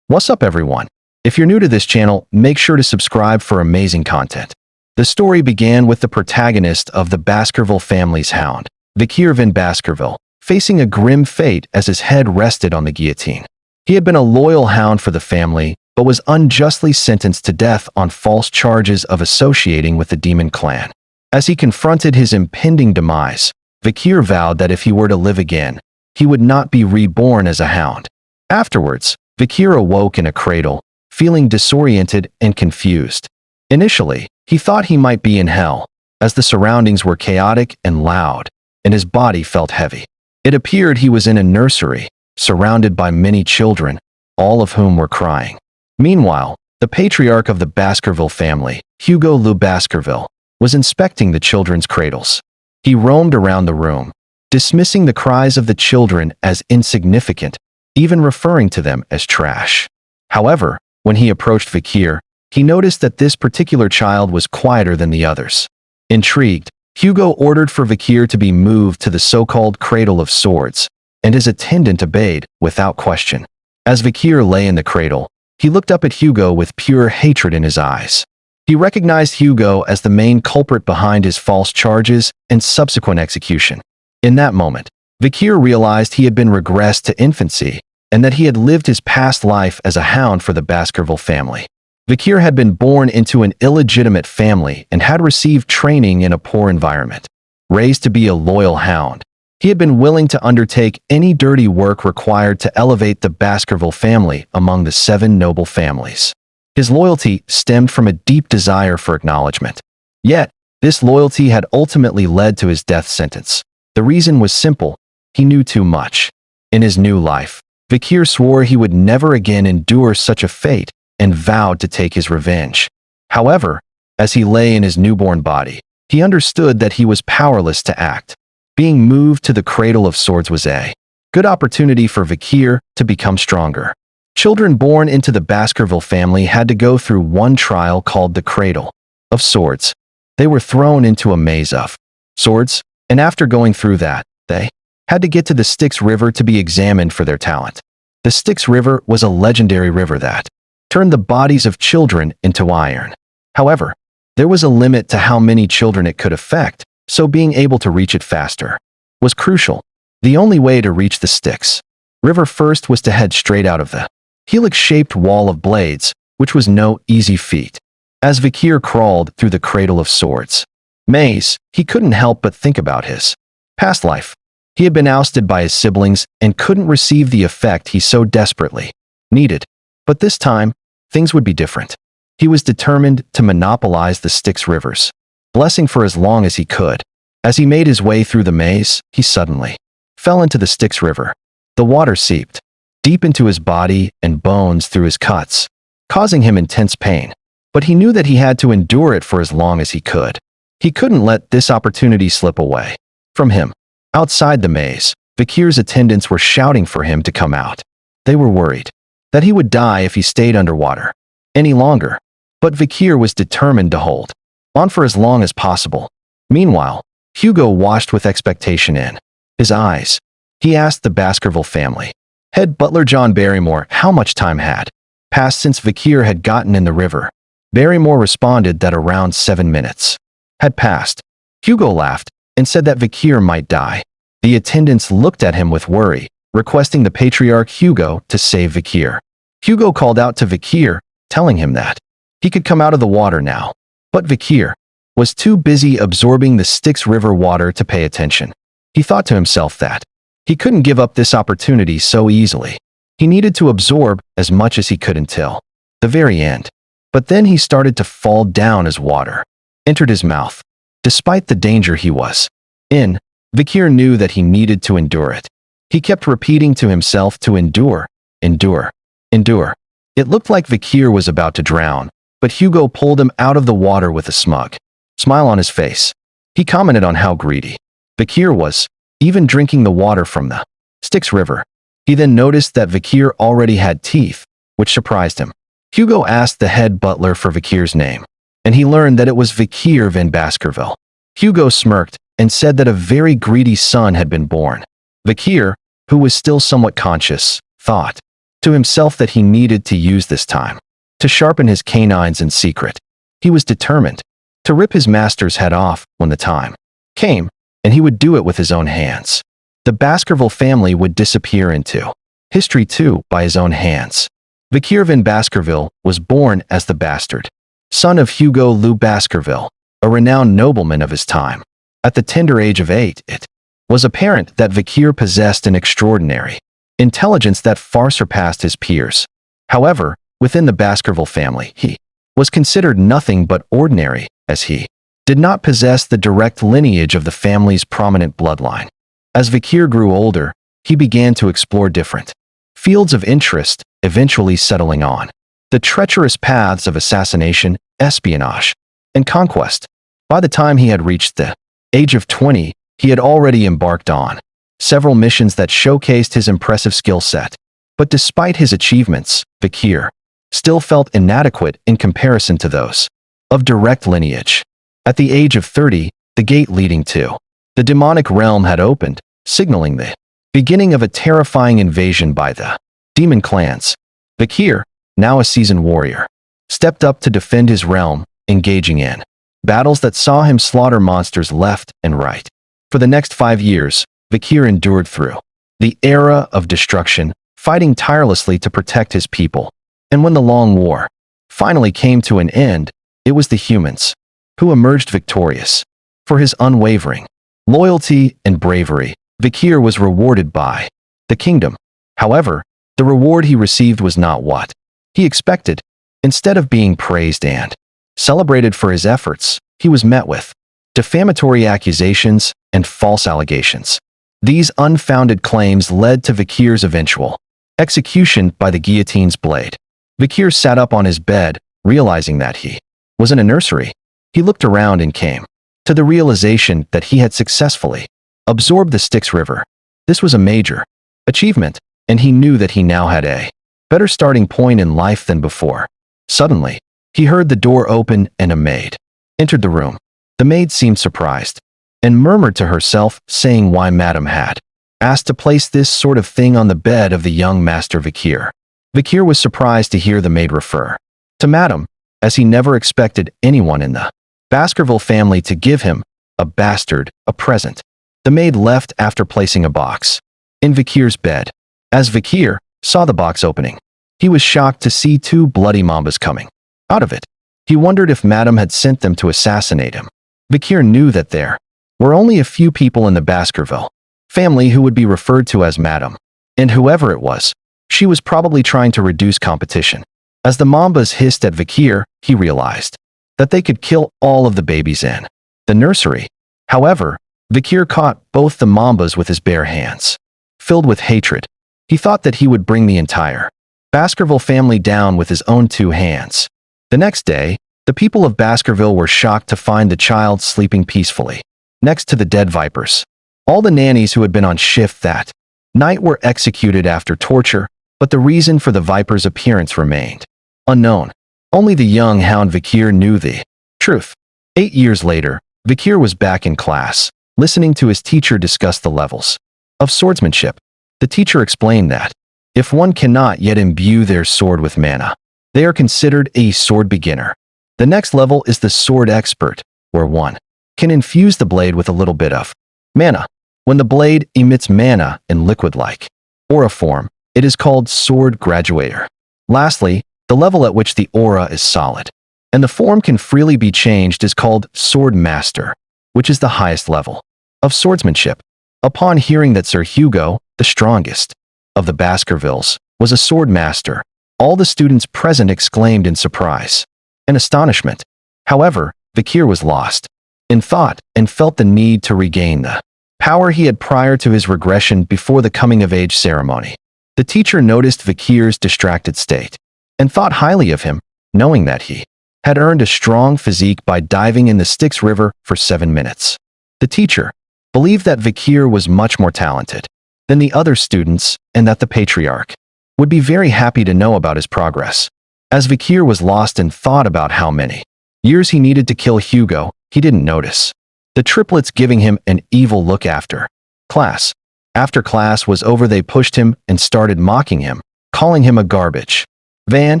What's up, everyone? If you're new to this channel, make sure to subscribe for amazing content. The story began with the protagonist of the Baskerville family's hound, Vikir van Baskerville, facing a grim fate as his head rested on the guillotine. He had been a loyal hound for the family, but was unjustly sentenced to death on false charges of associating with the demon clan. As he confronted his impending demise, Vikir vowed that if he were to live again, he would not be reborn as a hound. Afterwards, Vikir awoke in a cradle, feeling disoriented and confused. Initially, he thought he might be in hell, as the surroundings were chaotic and loud, and his body felt heavy. It appeared he was in a nursery, surrounded by many children, all of whom were crying. Meanwhile, the patriarch of the Baskerville family, Hugo Le Baskerville, was inspecting the children's cradles. He roamed around the room, dismissing the cries of the children as insignificant, even referring to them as trash. However, when he approached Vikir, he noticed that this particular child was quieter than the others. Intrigued, Hugo ordered for Vikir to be moved to the so-called Cradle of Swords, and his attendant obeyed without question. As Vikir lay in the cradle, he looked up at Hugo with pure hatred in his eyes. He recognized Hugo as the main culprit behind his false charges and subsequent execution. In that moment, Vikir realized he had been regressed to infancy, and that he had lived his past life as a hound for the Baskerville family. Vikir had been born into an illegitimate family and had received training in a poor environment. Raised to be a loyal hound, he had been willing to undertake any dirty work required to elevate the Baskerville family among the 7 noble families. His loyalty stemmed from a deep desire for acknowledgement. Yet, this loyalty had ultimately led to his death sentence. The reason was simple: he knew too much. In his new life, Vikir swore he would never again endure such a fate and vowed to take his revenge. However, as he lay in his newborn body, he understood that he was powerless to act. Being moved to the Cradle of Swords was a good opportunity for Vikir to become stronger. Children born into the Baskerville family had to go through one trial called the Cradle of Swords. They were thrown into a maze of swords, and after going through that, they had to get to the Styx River to be examined for their talent. The Styx River was a legendary river that turned the bodies of children into iron. However, there was a limit to how many children it could affect, so being able to reach it faster was crucial. The only way to reach the Styx River first was to head straight out of the helix-shaped wall of blades, which was no easy feat. As Vikir crawled through the Cradle of Swords maze, he couldn't help but think about his past life. He had been ousted by his siblings and couldn't receive the effect he so desperately needed. But this time, things would be different. He was determined to monopolize the Styx River's blessing for as long as he could. As he made his way through the maze, he suddenly fell into the Styx River. The water seeped deep into his body and bones through his cuts, causing him intense pain. But he knew that he had to endure it for as long as he could. He couldn't let this opportunity slip away from him. Outside the maze, Vikir's attendants were shouting for him to come out. They were worried that he would die if he stayed underwater any longer. But Vikir was determined to hold on for as long as possible. Meanwhile, Hugo watched with expectation in his eyes. He asked the Baskerville family head butler John Barrymore how much time had passed since Vikir had gotten in the river. Barrymore responded that around 7 minutes had passed. Hugo laughed and said that Vikir might die. The attendants looked at him with worry, requesting the patriarch Hugo to save Vikir. Hugo called out to Vikir, telling him that he could come out of the water now. But Vikir was too busy absorbing the Styx River water to pay attention. He thought to himself that he couldn't give up this opportunity so easily. He needed to absorb as much as he could until the very end. But then he started to fall down as water entered his mouth. Despite the danger he was in, Vikir knew that he needed to endure it. He kept repeating to himself to endure, endure, endure. It looked like Vikir was about to drown, but Hugo pulled him out of the water with a smug smile on his face. He commented on how greedy Vikir was, even drinking the water from the Styx River. He then noticed that Vikir already had teeth, which surprised him. Hugo asked the head butler for Vikir's name, and he learned that it was Vikir van Baskerville. Hugo smirked and said that a very greedy son had been born. Vikir, who was still somewhat conscious, thought to himself that he needed to use this time to sharpen his canines in secret. He was determined to rip his master's head off when the time came, and he would do it with his own hands. The Baskerville family would disappear into history too by his own hands. Vickier Van Baskerville was born as the bastard son of Hugo Lou Baskerville, a renowned nobleman of his time. At the tender age of 8, it was apparent that Vickier possessed an extraordinary intelligence that far surpassed his peers. However, within the Baskerville family, he was considered nothing but ordinary, as he did not possess the direct lineage of the family's prominent bloodline. As Vickier grew older, he began to explore different fields of interest, eventually settling on the treacherous paths of assassination, espionage, and conquest. By the time he had reached the age of 20, he had already embarked on several missions that showcased his impressive skill set. But despite his achievements, Vickier still felt inadequate in comparison to those of direct lineage. At the age of 30, the gate leading to the demonic realm had opened, signaling the beginning of a terrifying invasion by the demon clans. Vickier, now a seasoned warrior, stepped up to defend his realm, engaging in battles that saw him slaughter monsters left and right. For the next 5 years, Vickier endured through the era of destruction, fighting tirelessly to protect his people. And when the long war finally came to an end, it was the humans who emerged victorious. For his unwavering loyalty and bravery, Vickier was rewarded by the kingdom. However, the reward he received was not what he expected. Instead of being praised and celebrated for his efforts, he was met with defamatory accusations and false allegations. These unfounded claims led to Vickier's eventual execution by the guillotine's blade. Vickier sat up on his bed, realizing that he was in a nursery. He looked around and came to the realization that he had successfully absorbed the Styx River. This was a major achievement, and he knew that he now had a better starting point in life than before. Suddenly, he heard the door open and a maid entered the room. The maid seemed surprised and murmured to herself, saying why Madame had asked to place this sort of thing on the bed of the young master Vickier. Vickier was surprised to hear the maid refer to Madame, as he never expected anyone in the Baskerville family to give him, a bastard, a present. The maid left after placing a box in Vickier's bed. As Vickier saw the box opening, he was shocked to see 2 bloody mambas coming out of it. He wondered if Madame had sent them to assassinate him. Vickier knew that there were only a few people in the Baskerville family who would be referred to as Madame, and whoever it was, she was probably trying to reduce competition. As the mambas hissed at Vickier, he realized that they could kill all of the babies in the nursery. However, Vickier caught both the mambas with his bare hands. Filled with hatred, he thought that he would bring the entire Baskerville family down with his own 2 hands. The next day, the people of Baskerville were shocked to find the child sleeping peacefully next to the dead vipers. All the nannies who had been on shift that night were executed after torture, but the reason for the viper's appearance remained unknown. Only the young hound Vickier knew the truth. 8 years later, Vickier was back in class, listening to his teacher discuss the levels of swordsmanship. The teacher explained that if one cannot yet imbue their sword with mana, they are considered a sword beginner. The next level is the sword expert, where one can infuse the blade with a little bit of mana. When the blade emits mana in liquid-like aura form, it is called sword graduator. Lastly, the level at which the aura is solid and the form can freely be changed is called sword master, which is the highest level of swordsmanship. Upon hearing that Sir Hugo, the strongest of the Baskervilles, was a sword master, all the students present exclaimed in surprise and astonishment. However, Vickier was lost in thought and felt the need to regain the power he had prior to his regression before the coming-of-age ceremony. The teacher noticed Vickier's distracted state and thought highly of him, knowing that he had earned a strong physique by diving in the Styx River for 7 minutes. The teacher believed that Vickier was much more talented than the other students and that the patriarch would be very happy to know about his progress. As Vickier was lost in thought about how many years he needed to kill Hugo, he didn't notice the triplets giving him an evil look after class. After class was over, they pushed him and started mocking him. calling him a garbage van,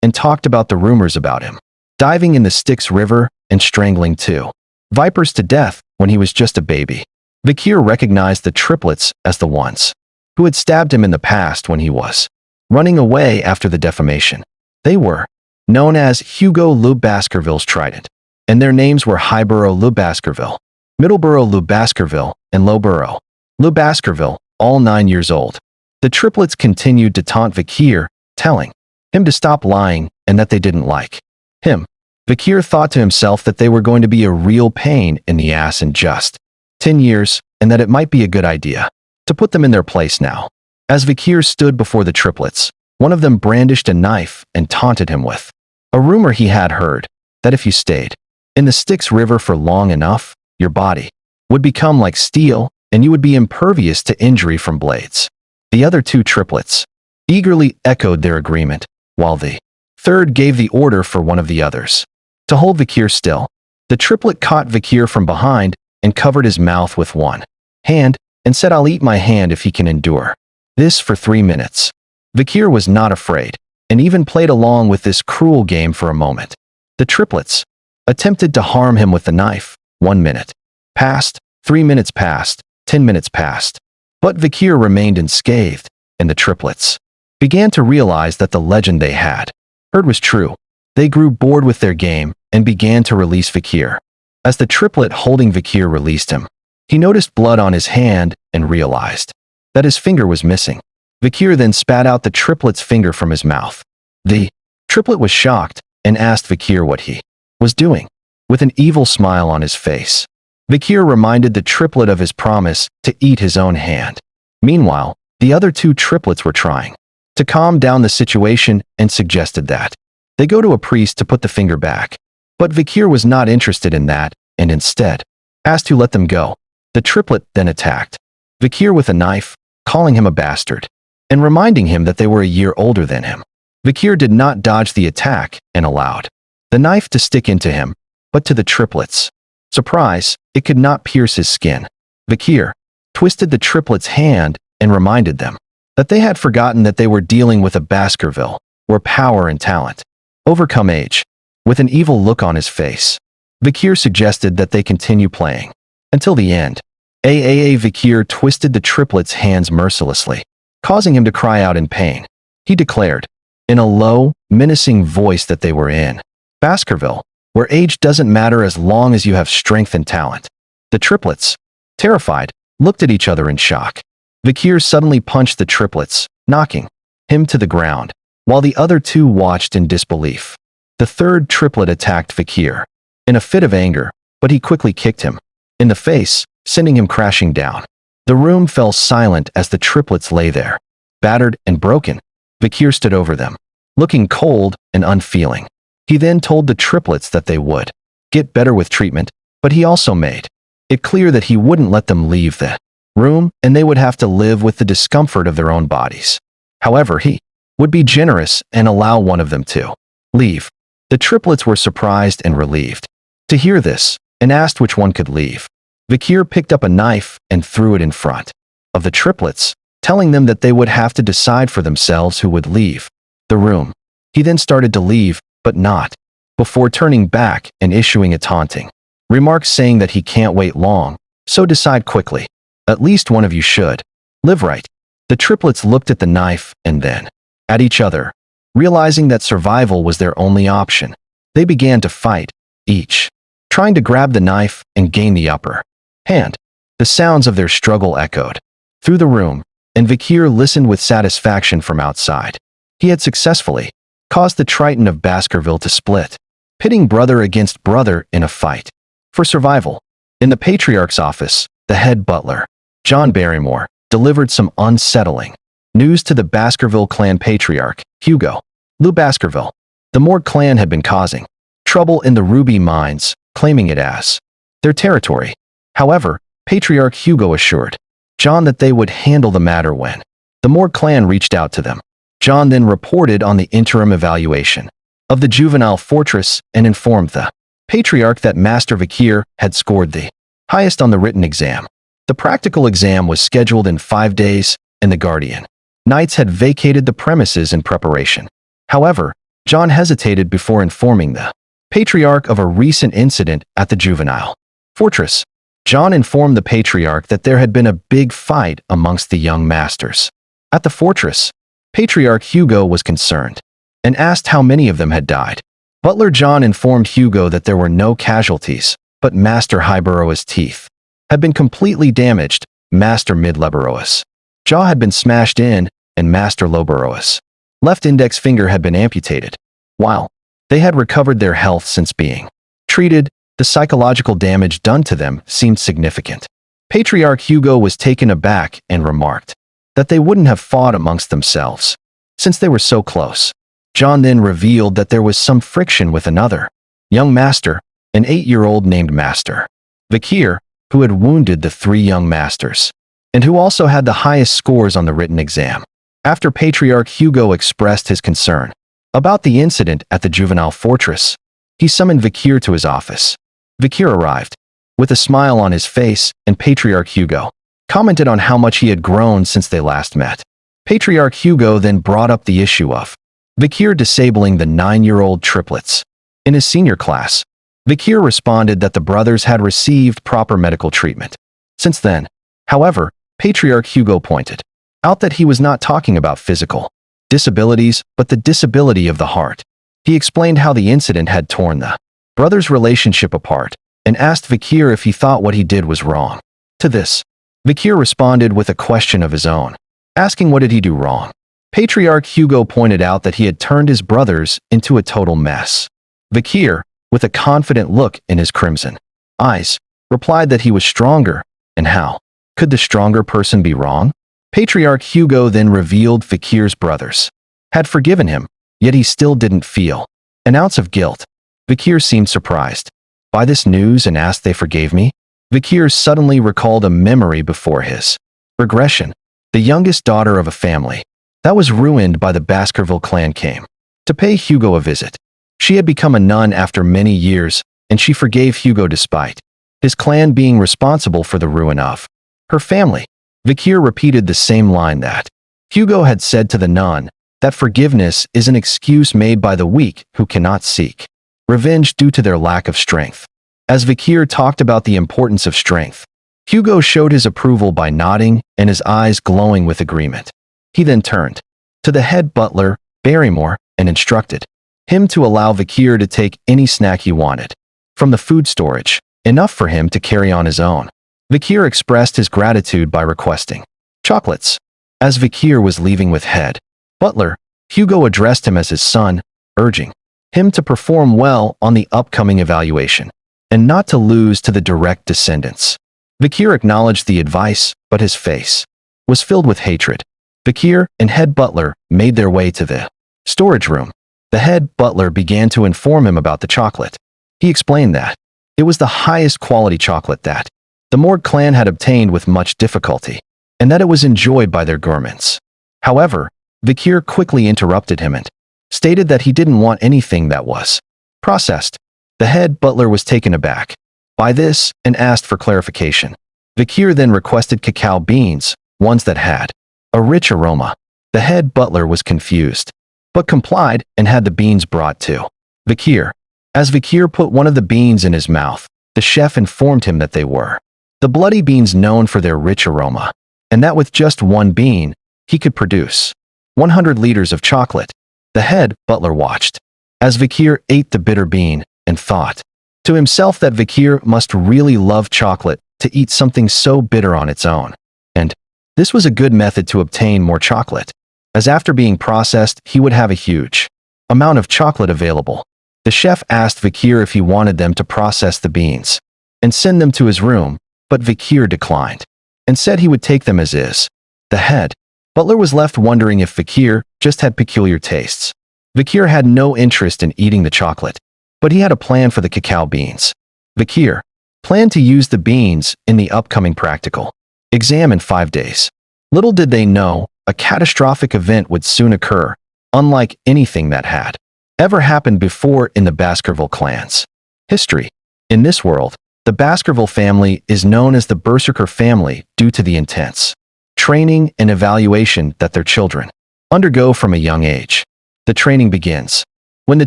and talked about the rumors about him diving in the Styx River and strangling two vipers to death when he was just a baby. Vikir recognized the triplets as the ones who had stabbed him in the past when he was running away after the defamation. They were known as Hugo Le Baskerville's Trident, and their names were Highborough Le Baskerville, Middleborough Le Baskerville, and Lowborough Le Baskerville, all 9 years old. The triplets continued to taunt Vikir, telling him to stop lying and that they didn't like him. Vikir thought to himself that they were going to be a real pain in the ass in just 10 years, and that it might be a good idea to put them in their place now. As Vikir stood before the triplets, one of them brandished a knife and taunted him with a rumor he had heard, that if you stayed in the Styx River for long enough, your body would become like steel and you would be impervious to injury from blades. The other two triplets eagerly echoed their agreement, while the third gave the order for one of the others to hold Vikir still. The triplet caught Vikir from behind and covered his mouth with one hand and said, "I'll eat my hand if he can endure this for 3 minutes." Vikir was not afraid and even played along with this cruel game for a moment. The triplets attempted to harm him with the knife. 1 minute passed, 3 minutes passed, 10 minutes passed. But Vikir remained unscathed, and the triplets began to realize that the legend they had heard was true. They grew bored with their game and began to release Vikir. As the triplet holding Vikir released him, he noticed blood on his hand and realized that his finger was missing. Vikir then spat out the triplet's finger from his mouth. The triplet was shocked and asked Vikir what he was doing. With an evil smile on his face, Vikir reminded the triplet of his promise to eat his own hand. Meanwhile, the other two triplets were trying to calm down the situation and suggested that they go to a priest to put the finger back. But Vikir was not interested in that and instead asked to let them go. The triplet then attacked Vikir with a knife, calling him a bastard and reminding him that they were a year older than him. Vikir did not dodge the attack and allowed the knife to stick into him, but to the triplets' surprise, it could not pierce his skin. Vikir twisted the triplets' hand and reminded them that they had forgotten that they were dealing with a Baskerville, where power and talent overcome age. With an evil look on his face, Vikir suggested that they continue playing until the end. Vikir twisted the triplet's hands mercilessly, causing him to cry out in pain. He declared, in a low, menacing voice, that they were in Baskerville, where age doesn't matter as long as you have strength and talent. The triplets, terrified, looked at each other in shock. Vikir suddenly punched the triplets, knocking him to the ground, while the other two watched in disbelief. The third triplet attacked Vikir in a fit of anger, but he quickly kicked him in the face, sending him crashing down. The room fell silent as the triplets lay there, battered and broken. Vikir stood over them, looking cold and unfeeling. He then told the triplets that they would get better with treatment, but he also made it clear that he wouldn't let them leave the room and they would have to live with the discomfort of their own bodies. However, he would be generous and allow one of them to leave. The triplets were surprised and relieved to hear this and asked which one could leave. Vikir picked up a knife and threw it in front of the triplets, telling them that they would have to decide for themselves who would leave the room. He then started to leave, but not before turning back and issuing a taunting remark saying that he can't wait long, so decide quickly. At least one of you should live right. The triplets looked at the knife and then at each other, realizing that survival was their only option. They began to fight, each trying to grab the knife and gain the upper hand. The sounds of their struggle echoed through the room, and Vikir listened with satisfaction from outside. He had successfully caused the Triton of Baskerville to split, pitting brother against brother in a fight for survival. In the Patriarch's office, the head butler, John Barrymore, delivered some unsettling news to the Baskerville clan patriarch, Hugo Le Baskerville. The Morgue clan had been causing trouble in the Ruby mines, claiming it as their territory. However, Patriarch Hugo assured John that they would handle the matter when the Morgue clan reached out to them. John then reported on the interim evaluation of the juvenile fortress and informed the Patriarch that Master Vikir had scored the highest on the written exam. The practical exam was scheduled in 5 days, and the Guardian Knights had vacated the premises in preparation. However, John hesitated before informing the Patriarch of a recent incident at the juvenile fortress. John informed the Patriarch that there had been a big fight amongst the young masters. At the fortress, Patriarch Hugo was concerned and asked how many of them had died. Butler John informed Hugo that there were no casualties, but Master Hyberoa's teeth had been completely damaged. Master Midleberoa's jaw had been smashed in, and Master Loberoa's left index finger had been amputated. While they had recovered their health since being treated, the psychological damage done to them seemed significant. Patriarch Hugo was taken aback and remarked that they wouldn't have fought amongst themselves, since they were so close. John then revealed that there was some friction with another young master, an 8-year-old named Master Vikir, who had wounded the 3 young masters, and who also had the highest scores on the written exam. After Patriarch Hugo expressed his concern about the incident at the juvenile fortress, he summoned Vikir to his office. Vikir arrived with a smile on his face, and Patriarch Hugo commented on how much he had grown since they last met. Patriarch Hugo then brought up the issue of Vikir disabling the 9-year-old triplets in his senior class. Vikir responded that the brothers had received proper medical treatment since then. However, Patriarch Hugo pointed out that he was not talking about physical disabilities, but the disability of the heart. He explained how the incident had torn the brothers' relationship apart and asked Vikir if he thought what he did was wrong. To this, Vikir responded with a question of his own, asking what did he do wrong. Patriarch Hugo pointed out that he had turned his brothers into a total mess. Vikir, with a confident look in his crimson eyes, replied that he was stronger, and how could the stronger person be wrong? Patriarch Hugo then revealed Vikir's brothers had forgiven him, yet he still didn't feel an ounce of guilt. Vikir seemed surprised by this news and asked they forgave me. Vikir suddenly recalled a memory before his regression. The youngest daughter of a family that was ruined by the Baskerville clan came to pay Hugo a visit. She had become a nun after many years, and she forgave Hugo despite his clan being responsible for the ruin of her family. Vikir repeated the same line that Hugo had said to the nun, that forgiveness is an excuse made by the weak who cannot seek revenge due to their lack of strength. As Vikir talked about the importance of strength, Hugo showed his approval by nodding and his eyes glowing with agreement. He then turned to the head butler, Barrymore, and instructed him to allow Vikir to take any snack he wanted from the food storage, enough for him to carry on his own. Vikir expressed his gratitude by requesting chocolates. As Vikir was leaving with head butler, Hugo addressed him as his son, urging him to perform well on the upcoming evaluation and not to lose to the direct descendants. Vikir acknowledged the advice, but his face was filled with hatred. Vikir and head butler made their way to the storage room. The head butler began to inform him about the chocolate. He explained that it was the highest quality chocolate that the Morg clan had obtained with much difficulty, and that it was enjoyed by their gourmands. However, Vikir quickly interrupted him and stated that he didn't want anything that was processed. The head butler was taken aback by this and asked for clarification. Vikir then requested cacao beans, ones that had a rich aroma. The head butler was confused, but complied and had the beans brought to Vikir. As Vikir put one of the beans in his mouth, the chef informed him that they were the bloody beans known for their rich aroma, and that with just one bean, he could produce 100 liters of chocolate. The head butler watched as Vikir ate the bitter bean and thought to himself that Vikir must really love chocolate to eat something so bitter on its own. And this was a good method to obtain more chocolate, as after being processed, he would have a huge amount of chocolate available. The chef asked Vikir if he wanted them to process the beans and send them to his room, but Vikir declined and said he would take them as is. The head butler was left wondering if Vikir just had peculiar tastes. Vikir had no interest in eating the chocolate, but he had a plan for the cacao beans. Vikir planned to use the beans in the upcoming practical exam in 5 days. Little did they know, a catastrophic event would soon occur, unlike anything that had ever happened before in the Baskerville clan's history. In this world, the Baskerville family is known as the Berserker family due to the intense training, and evaluation that their children undergo from a young age. The training begins when the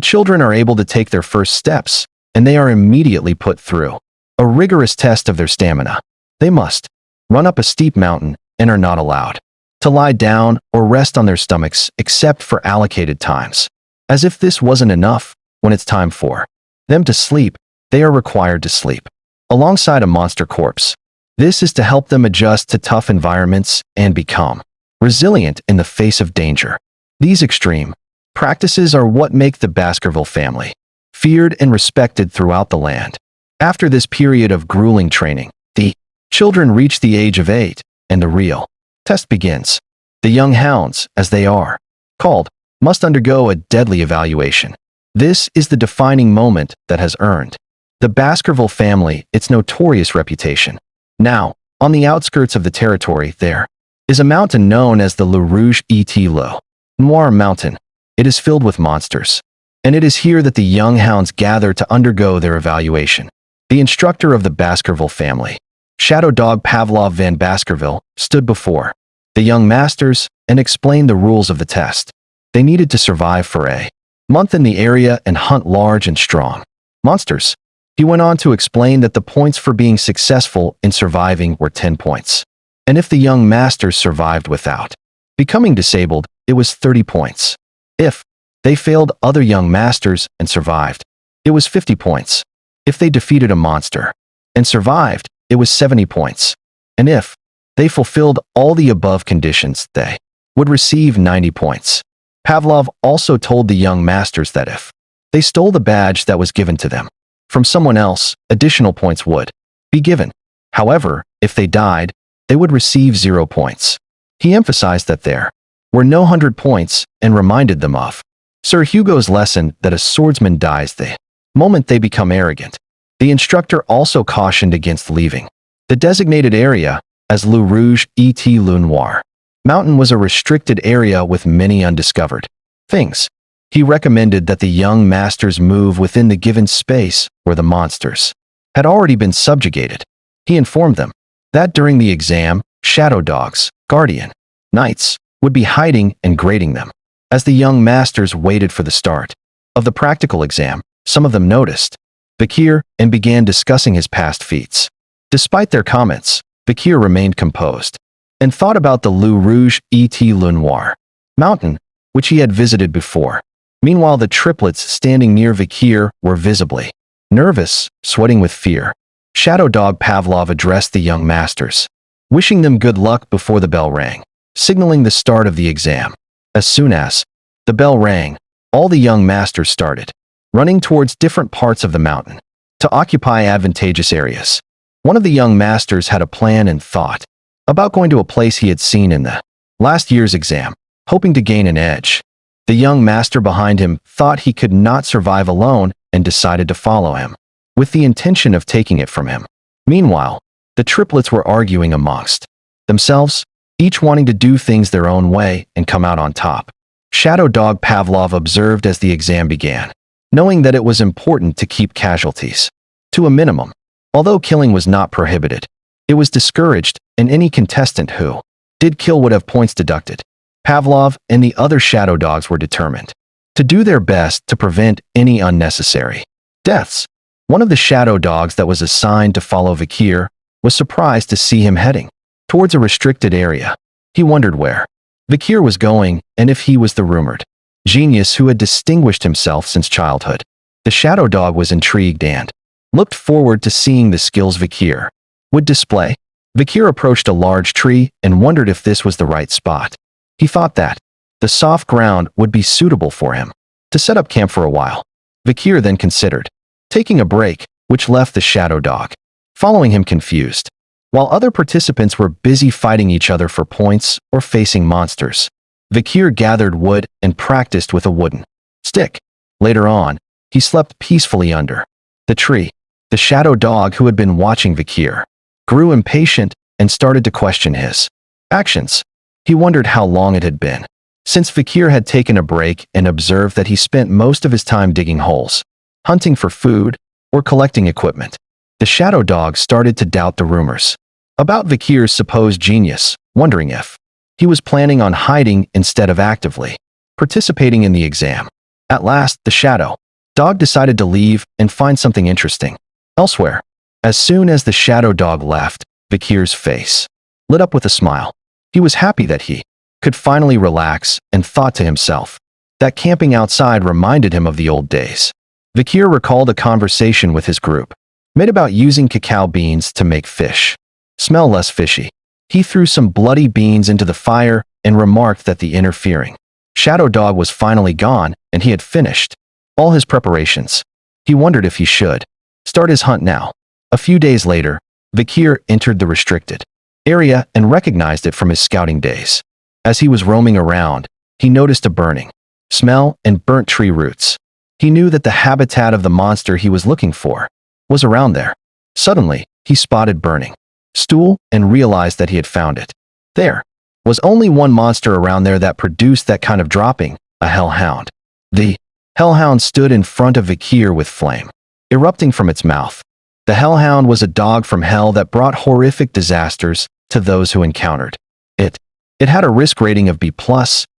children are able to take their first steps, and they are immediately put through a rigorous test of their stamina. They must run up a steep mountain and are not allowed to lie down or rest on their stomachs except for allocated times. As if this wasn't enough, when it's time for them to sleep, they are required to sleep alongside a monster corpse. This is to help them adjust to tough environments and become resilient in the face of danger. These extreme practices are what make the Baskerville family feared and respected throughout the land. After this period of grueling training, the children reach the age of 8, and the real test begins. The young hounds, as they are called, must undergo a deadly evaluation. This is the defining moment that has earned the Baskerville family its notorious reputation. Now, on the outskirts of the territory, there is a mountain known as the Le Rouge et Le Noir Mountain. It is filled with monsters, and it is here that the young hounds gather to undergo their evaluation. The instructor of the Baskerville family, Shadow Dog Pavlov van Baskerville, stood before the young masters and explained the rules of the test. They needed to survive for a month in the area and hunt large and strong monsters. He went on to explain that the points for being successful in surviving were 10 points. And if the young masters survived without becoming disabled, it was 30 points. If they failed other young masters and survived, it was 50 points. If they defeated a monster and survived, it was 70 points. And if they fulfilled all the above conditions, they would receive 90 points. Pavlov also told the young masters that if they stole the badge that was given to them from someone else, additional points would be given. However, if they died, they would receive 0 points. He emphasized that there were no 100 points and reminded them of Sir Hugo's lesson that a swordsman dies the moment they become arrogant. The instructor also cautioned against leaving the designated area, as Le Rouge et Le Noir Mountain was a restricted area with many undiscovered things. He recommended that the young masters move within the given space where the monsters had already been subjugated. He informed them that during the exam, shadow dogs, guardian knights, would be hiding and grading them. As the young masters waited for the start of the practical exam, some of them noticed Bakir and began discussing his past feats. Despite their comments, Bakir remained composed and thought about the Le Rouge et Le Noir Mountain, which he had visited before. Meanwhile, the triplets standing near Bakir were visibly nervous, sweating with fear. Shadow Dog Pavlov addressed the young masters, wishing them good luck before the bell rang, signaling the start of the exam. As soon as the bell rang, all the young masters started running towards different parts of the mountain to occupy advantageous areas. One of the young masters had a plan and thought about going to a place he had seen in the last year's exam, hoping to gain an edge. The young master behind him thought he could not survive alone and decided to follow him, with the intention of taking it from him. Meanwhile, the triplets were arguing amongst themselves, each wanting to do things their own way and come out on top. Shadow Dog Pavlov observed as the exam began, knowing that it was important to keep casualties to a minimum. Although killing was not prohibited, it was discouraged, and any contestant who did kill would have points deducted. Pavlov and the other shadow dogs were determined to do their best to prevent any unnecessary deaths. One of the shadow dogs that was assigned to follow Bakir was surprised to see him heading towards a restricted area. He wondered where Bakir was going and if he was the rumored genius who had distinguished himself since childhood. The shadow dog was intrigued and looked forward to seeing the skills Bakir would display. Bakir approached a large tree and wondered if this was the right spot. He thought that the soft ground would be suitable for him to set up camp for a while. Bakir then considered taking a break, which left the shadow dog following him confused. While other participants were busy fighting each other for points or facing monsters, Bakir gathered wood and practiced with a wooden stick. Later on, he slept peacefully under the tree. The shadow dog who had been watching Bakir grew impatient and started to question his actions. He wondered how long it had been since Bakir had taken a break and observed that he spent most of his time digging holes, hunting for food, or collecting equipment. The shadow dog started to doubt the rumors about Bakir's supposed genius, wondering if he was planning on hiding instead of actively participating in the exam. At last, the shadow dog decided to leave and find something interesting elsewhere. As soon as the shadow dog left, Vikir's face lit up with a smile. He was happy that he could finally relax and thought to himself that camping outside reminded him of the old days. Vikir recalled a conversation with his group made about using cacao beans to make fish smell less fishy. He threw some bloody beans into the fire and remarked that the interfering shadow dog was finally gone and he had finished all his preparations. He wondered if he should start his hunt now. A few days later, Vikir entered the restricted area and recognized it from his scouting days. As he was roaming around, he noticed a burning smell and burnt tree roots. He knew that the habitat of the monster he was looking for was around there. Suddenly, he spotted burning stool and realized that he had found it. There was only one monster around there that produced that kind of dropping, a hellhound. The hellhound stood in front of Vikir with flame erupting from its mouth. The hellhound was a dog from hell that brought horrific disasters to those who encountered it. It had a risk rating of B+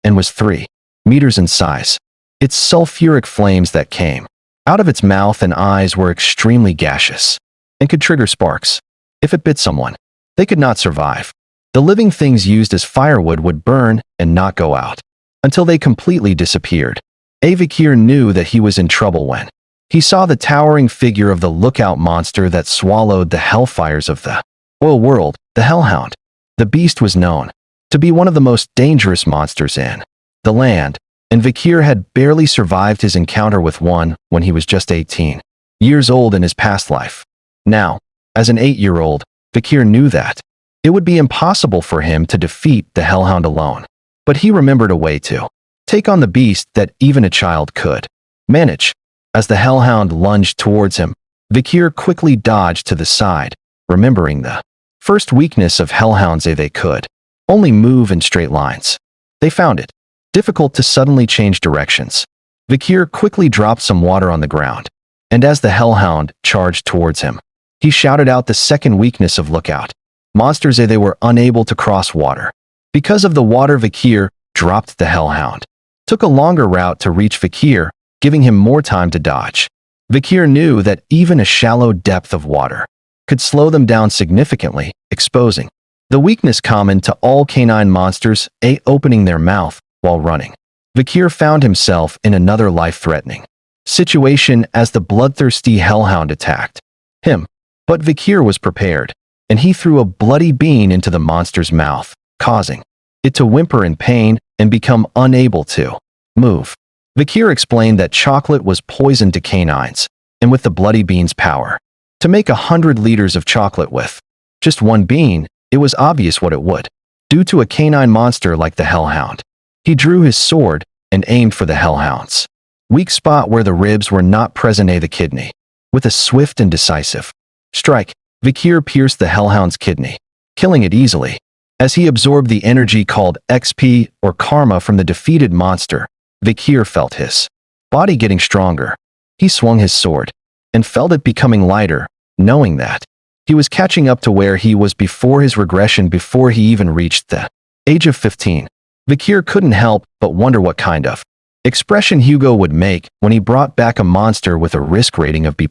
and was 3 meters in size. Its sulfuric flames that came out of its mouth and eyes were extremely gaseous and could trigger sparks. If it bit someone, they could not survive. The living things used as firewood would burn and not go out until they completely disappeared. Vikir knew that he was in trouble when he saw the towering figure of the lookout monster that swallowed the hellfires of the oil world, the hellhound. The beast was known to be one of the most dangerous monsters in the land, and Vikir had barely survived his encounter with one when he was just 18 years old in his past life. Now, as an 8-year-old, Vikir knew that it would be impossible for him to defeat the hellhound alone. But he remembered a way to take on the beast that even a child could manage. As the hellhound lunged towards him, Vikir quickly dodged to the side, remembering the first weakness of hellhounds: they could only move in straight lines. They found it difficult to suddenly change directions. Vikir quickly dropped some water on the ground, and as the hellhound charged towards him, he shouted out the second weakness of lookout monsters: they were unable to cross water. Because of the water, Vikir dropped the hellhound, took a longer route to reach Vikir, giving him more time to dodge. Vikir knew that even a shallow depth of water could slow them down significantly, exposing the weakness common to all canine monsters, opening their mouth while running. Vikir found himself in another life-threatening situation as the bloodthirsty hellhound attacked him. But Vikir was prepared, and he threw a bloody bean into the monster's mouth, causing it to whimper in pain and become unable to move. Vikir explained that chocolate was poison to canines, and with the bloody bean's power to make 100 liters of chocolate with just one bean, it was obvious what it would do to a canine monster like the hellhound. He drew his sword and aimed for the hellhound's weak spot where the ribs were not present, the kidney. With a swift and decisive strike, Vikir pierced the hellhound's kidney, killing it easily. As he absorbed the energy called XP or karma from the defeated monster, Vikir felt his body getting stronger. He swung his sword and felt it becoming lighter, knowing that he was catching up to where he was before his regression before he even reached the age of 15. Vikir couldn't help but wonder what kind of expression Hugo would make when he brought back a monster with a risk rating of B+.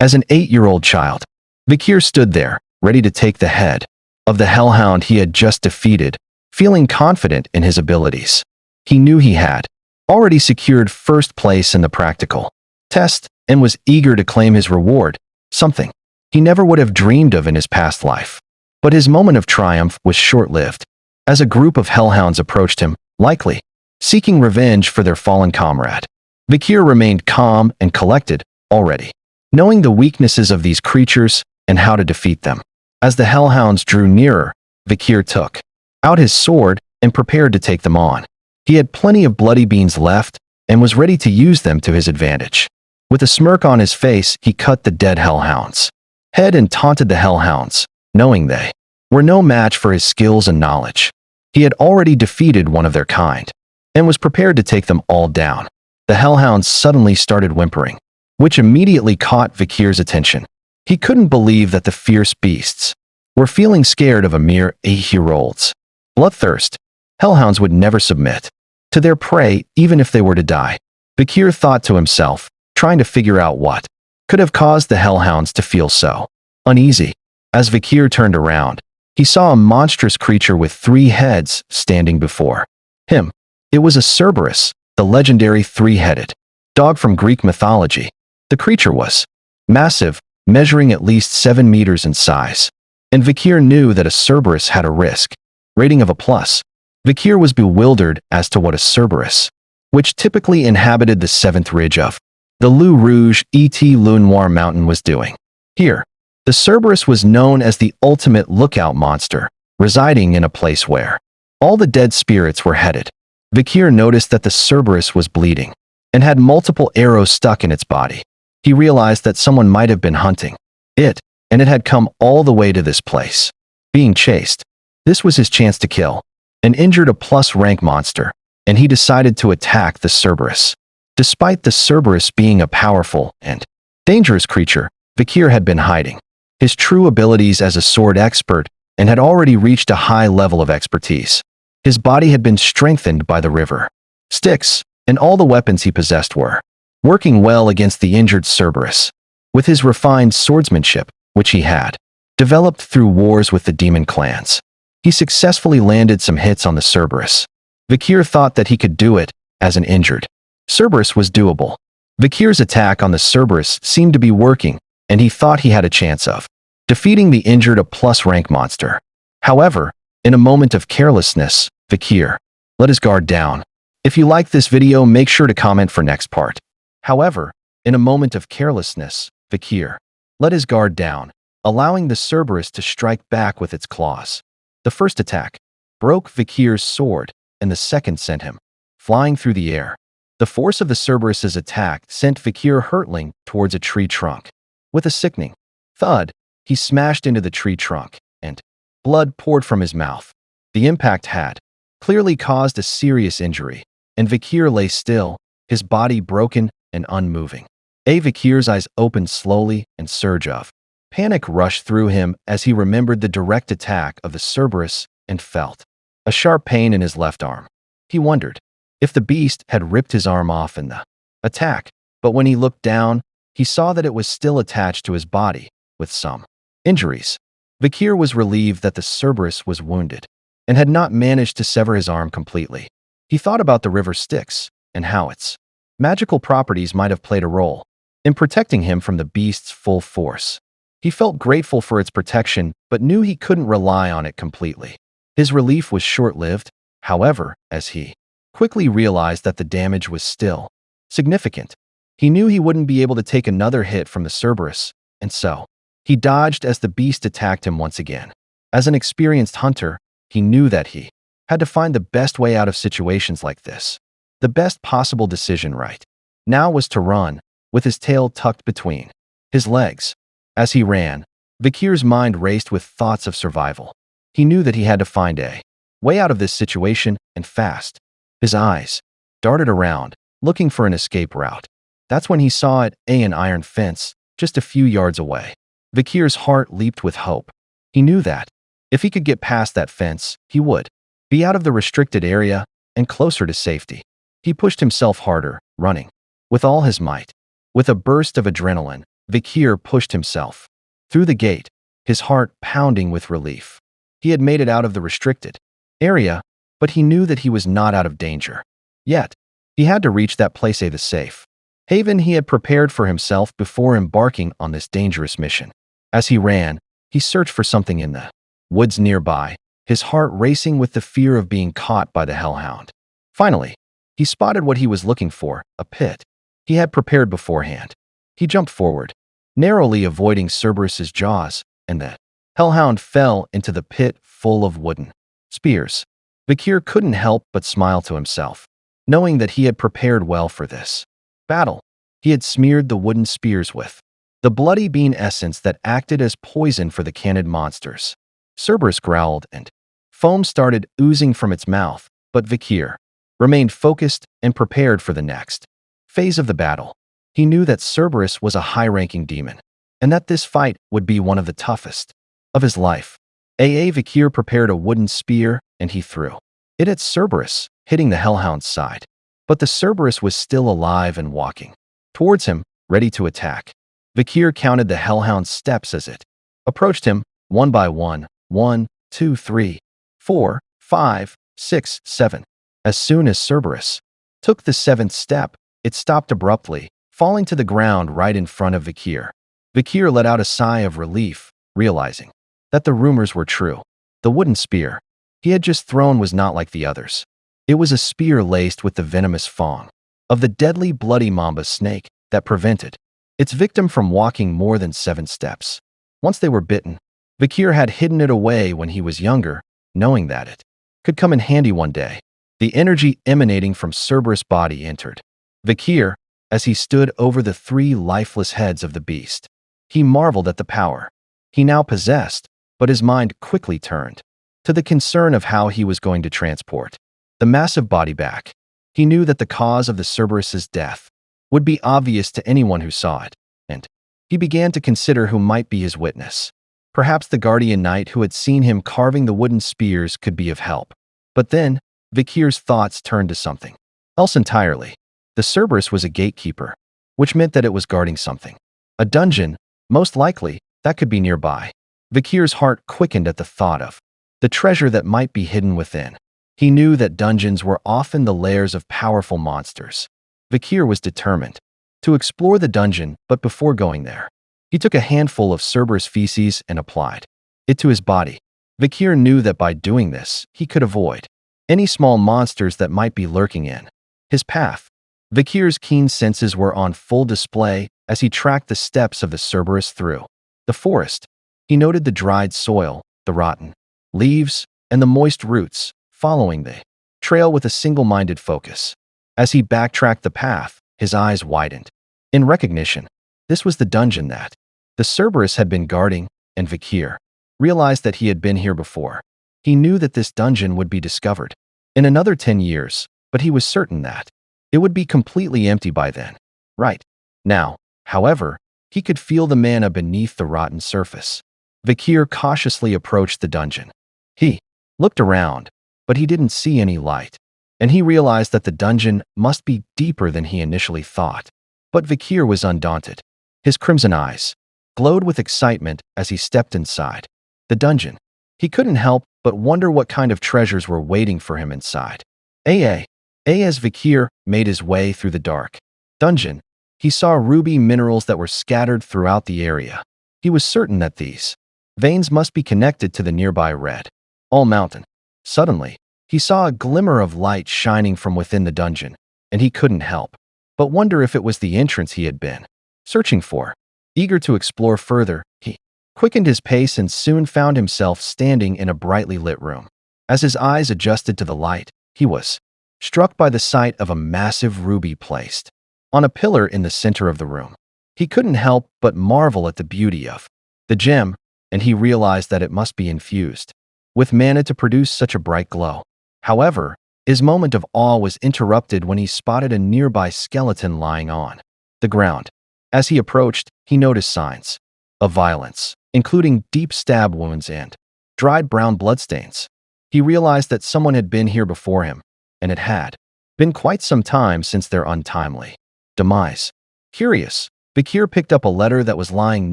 As an 8-year-old child, Vikir stood there, ready to take the head of the hellhound he had just defeated, feeling confident in his abilities. He knew he had already secured first place in the practical test and was eager to claim his reward, something he never would have dreamed of in his past life. But his moment of triumph was short-lived. As a group of hellhounds approached him, likely seeking revenge for their fallen comrade, Vikir remained calm and collected, already knowing the weaknesses of these creatures and how to defeat them. As the hellhounds drew nearer, Vikir took out his sword and prepared to take them on. He had plenty of bloody beans left and was ready to use them to his advantage. With a smirk on his face, he cut the dead hellhound's head and taunted the hellhounds, knowing they were no match for his skills and knowledge. He had already defeated one of their kind and was prepared to take them all down. The hellhounds suddenly started whimpering, which immediately caught Vikir's attention. He couldn't believe that the fierce beasts were feeling scared of a mere 8-year-olds. Bloodthirst. Hellhounds would never submit to their prey even if they were to die. Vakir thought to himself, trying to figure out what could have caused the hellhounds to feel so uneasy. As Vakir turned around, he saw a monstrous creature with 3 heads standing before him. It was a Cerberus, the legendary 3-headed dog from Greek mythology. The creature was massive, measuring at least 7 meters in size, and Vakir knew that a Cerberus had a risk rating of a+. Vakir was bewildered as to what a Cerberus, which typically inhabited the 7th ridge of the Loup Rouge et Le Noir mountain, was doing here. The Cerberus was known as the ultimate lookout monster, residing in a place where all the dead spirits were headed. Vakir noticed that the Cerberus was bleeding and had multiple arrows stuck in its body. He realized that someone might have been hunting it, and it had come all the way to this place, being chased. This was his chance to kill an injured A+ rank monster, and he decided to attack the Cerberus. Despite the Cerberus being a powerful and dangerous creature, Vakir had been hiding his true abilities as a sword expert and had already reached a high level of expertise. His body had been strengthened by the river Styx, and all the weapons he possessed were working well against the injured Cerberus. With his refined swordsmanship, which he had developed through wars with the demon clans, he successfully landed some hits on the Cerberus. Vakir thought that he could do it, as an injured Cerberus was doable. Vakir's attack on the Cerberus seemed to be working, and he thought he had a chance of defeating the injured A+ rank monster. However, in a moment of carelessness, Vakir let his guard down. If you like this video, make sure to comment for next part. However, in a moment of carelessness, Vakir let his guard down, allowing the Cerberus to strike back with its claws. The first attack broke Vakir's sword, and the second sent him flying through the air. The force of the Cerberus's attack sent Vakir hurtling towards a tree trunk. With a sickening thud, he smashed into the tree trunk, and blood poured from his mouth. The impact had clearly caused a serious injury, and Vakir lay still, his body broken and unmoving. Vakir's eyes opened slowly, and surge of panic rushed through him as he remembered the direct attack of the Cerberus and felt a sharp pain in his left arm. He wondered if the beast had ripped his arm off in the attack, but when he looked down, he saw that it was still attached to his body, with some injuries. Vakir was relieved that the Cerberus was wounded and had not managed to sever his arm completely. He thought about the river Styx and how its magical properties might have played a role in protecting him from the beast's full force. He felt grateful for its protection, but knew he couldn't rely on it completely. His relief was short-lived, however, as he quickly realized that the damage was still significant. He knew he wouldn't be able to take another hit from the Cerberus, and so he dodged as the beast attacked him once again. As an experienced hunter, he knew that he had to find the best way out of situations like this. The best possible decision right now was to run, with his tail tucked between his legs. As he ran, Vakir's mind raced with thoughts of survival. He knew that he had to find a way out of this situation, and fast. His eyes darted around, looking for an escape route. That's when he saw an iron fence just a few yards away. Vakir's heart leaped with hope. He knew that if he could get past that fence, he would be out of the restricted area and closer to safety. He pushed himself harder, running with all his might. With a burst of adrenaline, Vakir pushed himself through the gate, his heart pounding with relief. He had made it out of the restricted area, but he knew that he was not out of danger. Yet, he had to reach that place, the safe haven he had prepared for himself before embarking on this dangerous mission. As he ran, he searched for something in the woods nearby, his heart racing with the fear of being caught by the hellhound. Finally, he spotted what he was looking for, a pit he had prepared beforehand. He jumped forward, narrowly avoiding Cerberus's jaws, and the hellhound fell into the pit full of wooden spears. Vakir couldn't help but smile to himself, knowing that he had prepared well for this battle. He had smeared the wooden spears with the bloody bean essence that acted as poison for the cannid monsters. Cerberus growled and foam started oozing from its mouth, but Vakir remained focused and prepared for the next phase of the battle. He knew that Cerberus was a high-ranking demon, and that this fight would be one of the toughest of his life. A.A. Vikir prepared a wooden spear, and he threw it at Cerberus, hitting the Hellhound's side. But the Cerberus was still alive and walking towards him, ready to attack. Vikir counted the Hellhound's steps as it approached him, one by one. 1, 2, 3, 4, 5, 6, 7. As soon as Cerberus took the 7th step, it stopped abruptly, falling to the ground right in front of Vikir. Vikir let out a sigh of relief, realizing that the rumors were true. The wooden spear he had just thrown was not like the others. It was a spear laced with the venomous fang of the deadly bloody mamba snake that prevented its victim from walking more than 7 steps. Once they were bitten, Vikir had hidden it away when he was younger, knowing that it could come in handy one day. The energy emanating from Cerberus' body entered Vikir as he stood over the 3 lifeless heads of the beast. He marveled at the power he now possessed, but his mind quickly turned to the concern of how he was going to transport the massive body back. He knew that the cause of the Cerberus's death would be obvious to anyone who saw it, and he began to consider who might be his witness. Perhaps the guardian knight who had seen him carving the wooden spears could be of help. But then, Vikir's thoughts turned to something else entirely. The Cerberus was a gatekeeper, which meant that it was guarding something. A dungeon, most likely, that could be nearby. Vikir's heart quickened at the thought of the treasure that might be hidden within. He knew that dungeons were often the lairs of powerful monsters. Vikir was determined to explore the dungeon, but before going there, he took a handful of Cerberus feces and applied it to his body. Vikir knew that by doing this, he could avoid any small monsters that might be lurking in his path. Vikir's keen senses were on full display as he tracked the steps of the Cerberus through the forest. He noted the dried soil, the rotten leaves, and the moist roots, following the trail with a single-minded focus. As he backtracked the path, his eyes widened in recognition. This was the dungeon that the Cerberus had been guarding, and Vikir realized that he had been here before. He knew that this dungeon would be discovered in another 10 years, but he was certain that it would be completely empty by then. Right now, however, he could feel the mana beneath the rotten surface. Vikir cautiously approached the dungeon. He looked around, but he didn't see any light, and he realized that the dungeon must be deeper than he initially thought. But Vikir was undaunted. His crimson eyes glowed with excitement as he stepped inside the dungeon. He couldn't help but wonder what kind of treasures were waiting for him inside. As Vikir made his way through the dark dungeon, he saw ruby minerals that were scattered throughout the area. He was certain that these veins must be connected to the nearby Red All Mountain. Suddenly, he saw a glimmer of light shining from within the dungeon, and he couldn't help but wonder if it was the entrance he had been searching for. Eager to explore further, he quickened his pace and soon found himself standing in a brightly lit room. As his eyes adjusted to the light, he was struck by the sight of a massive ruby placed on a pillar in the center of the room. He couldn't help but marvel at the beauty of the gem, and he realized that it must be infused with mana to produce such a bright glow. However, his moment of awe was interrupted when he spotted a nearby skeleton lying on the ground. As he approached, he noticed signs of violence, including deep stab wounds and dried brown bloodstains. He realized that someone had been here before him, and it had been quite some time since their untimely demise. Curious, Vikir picked up a letter that was lying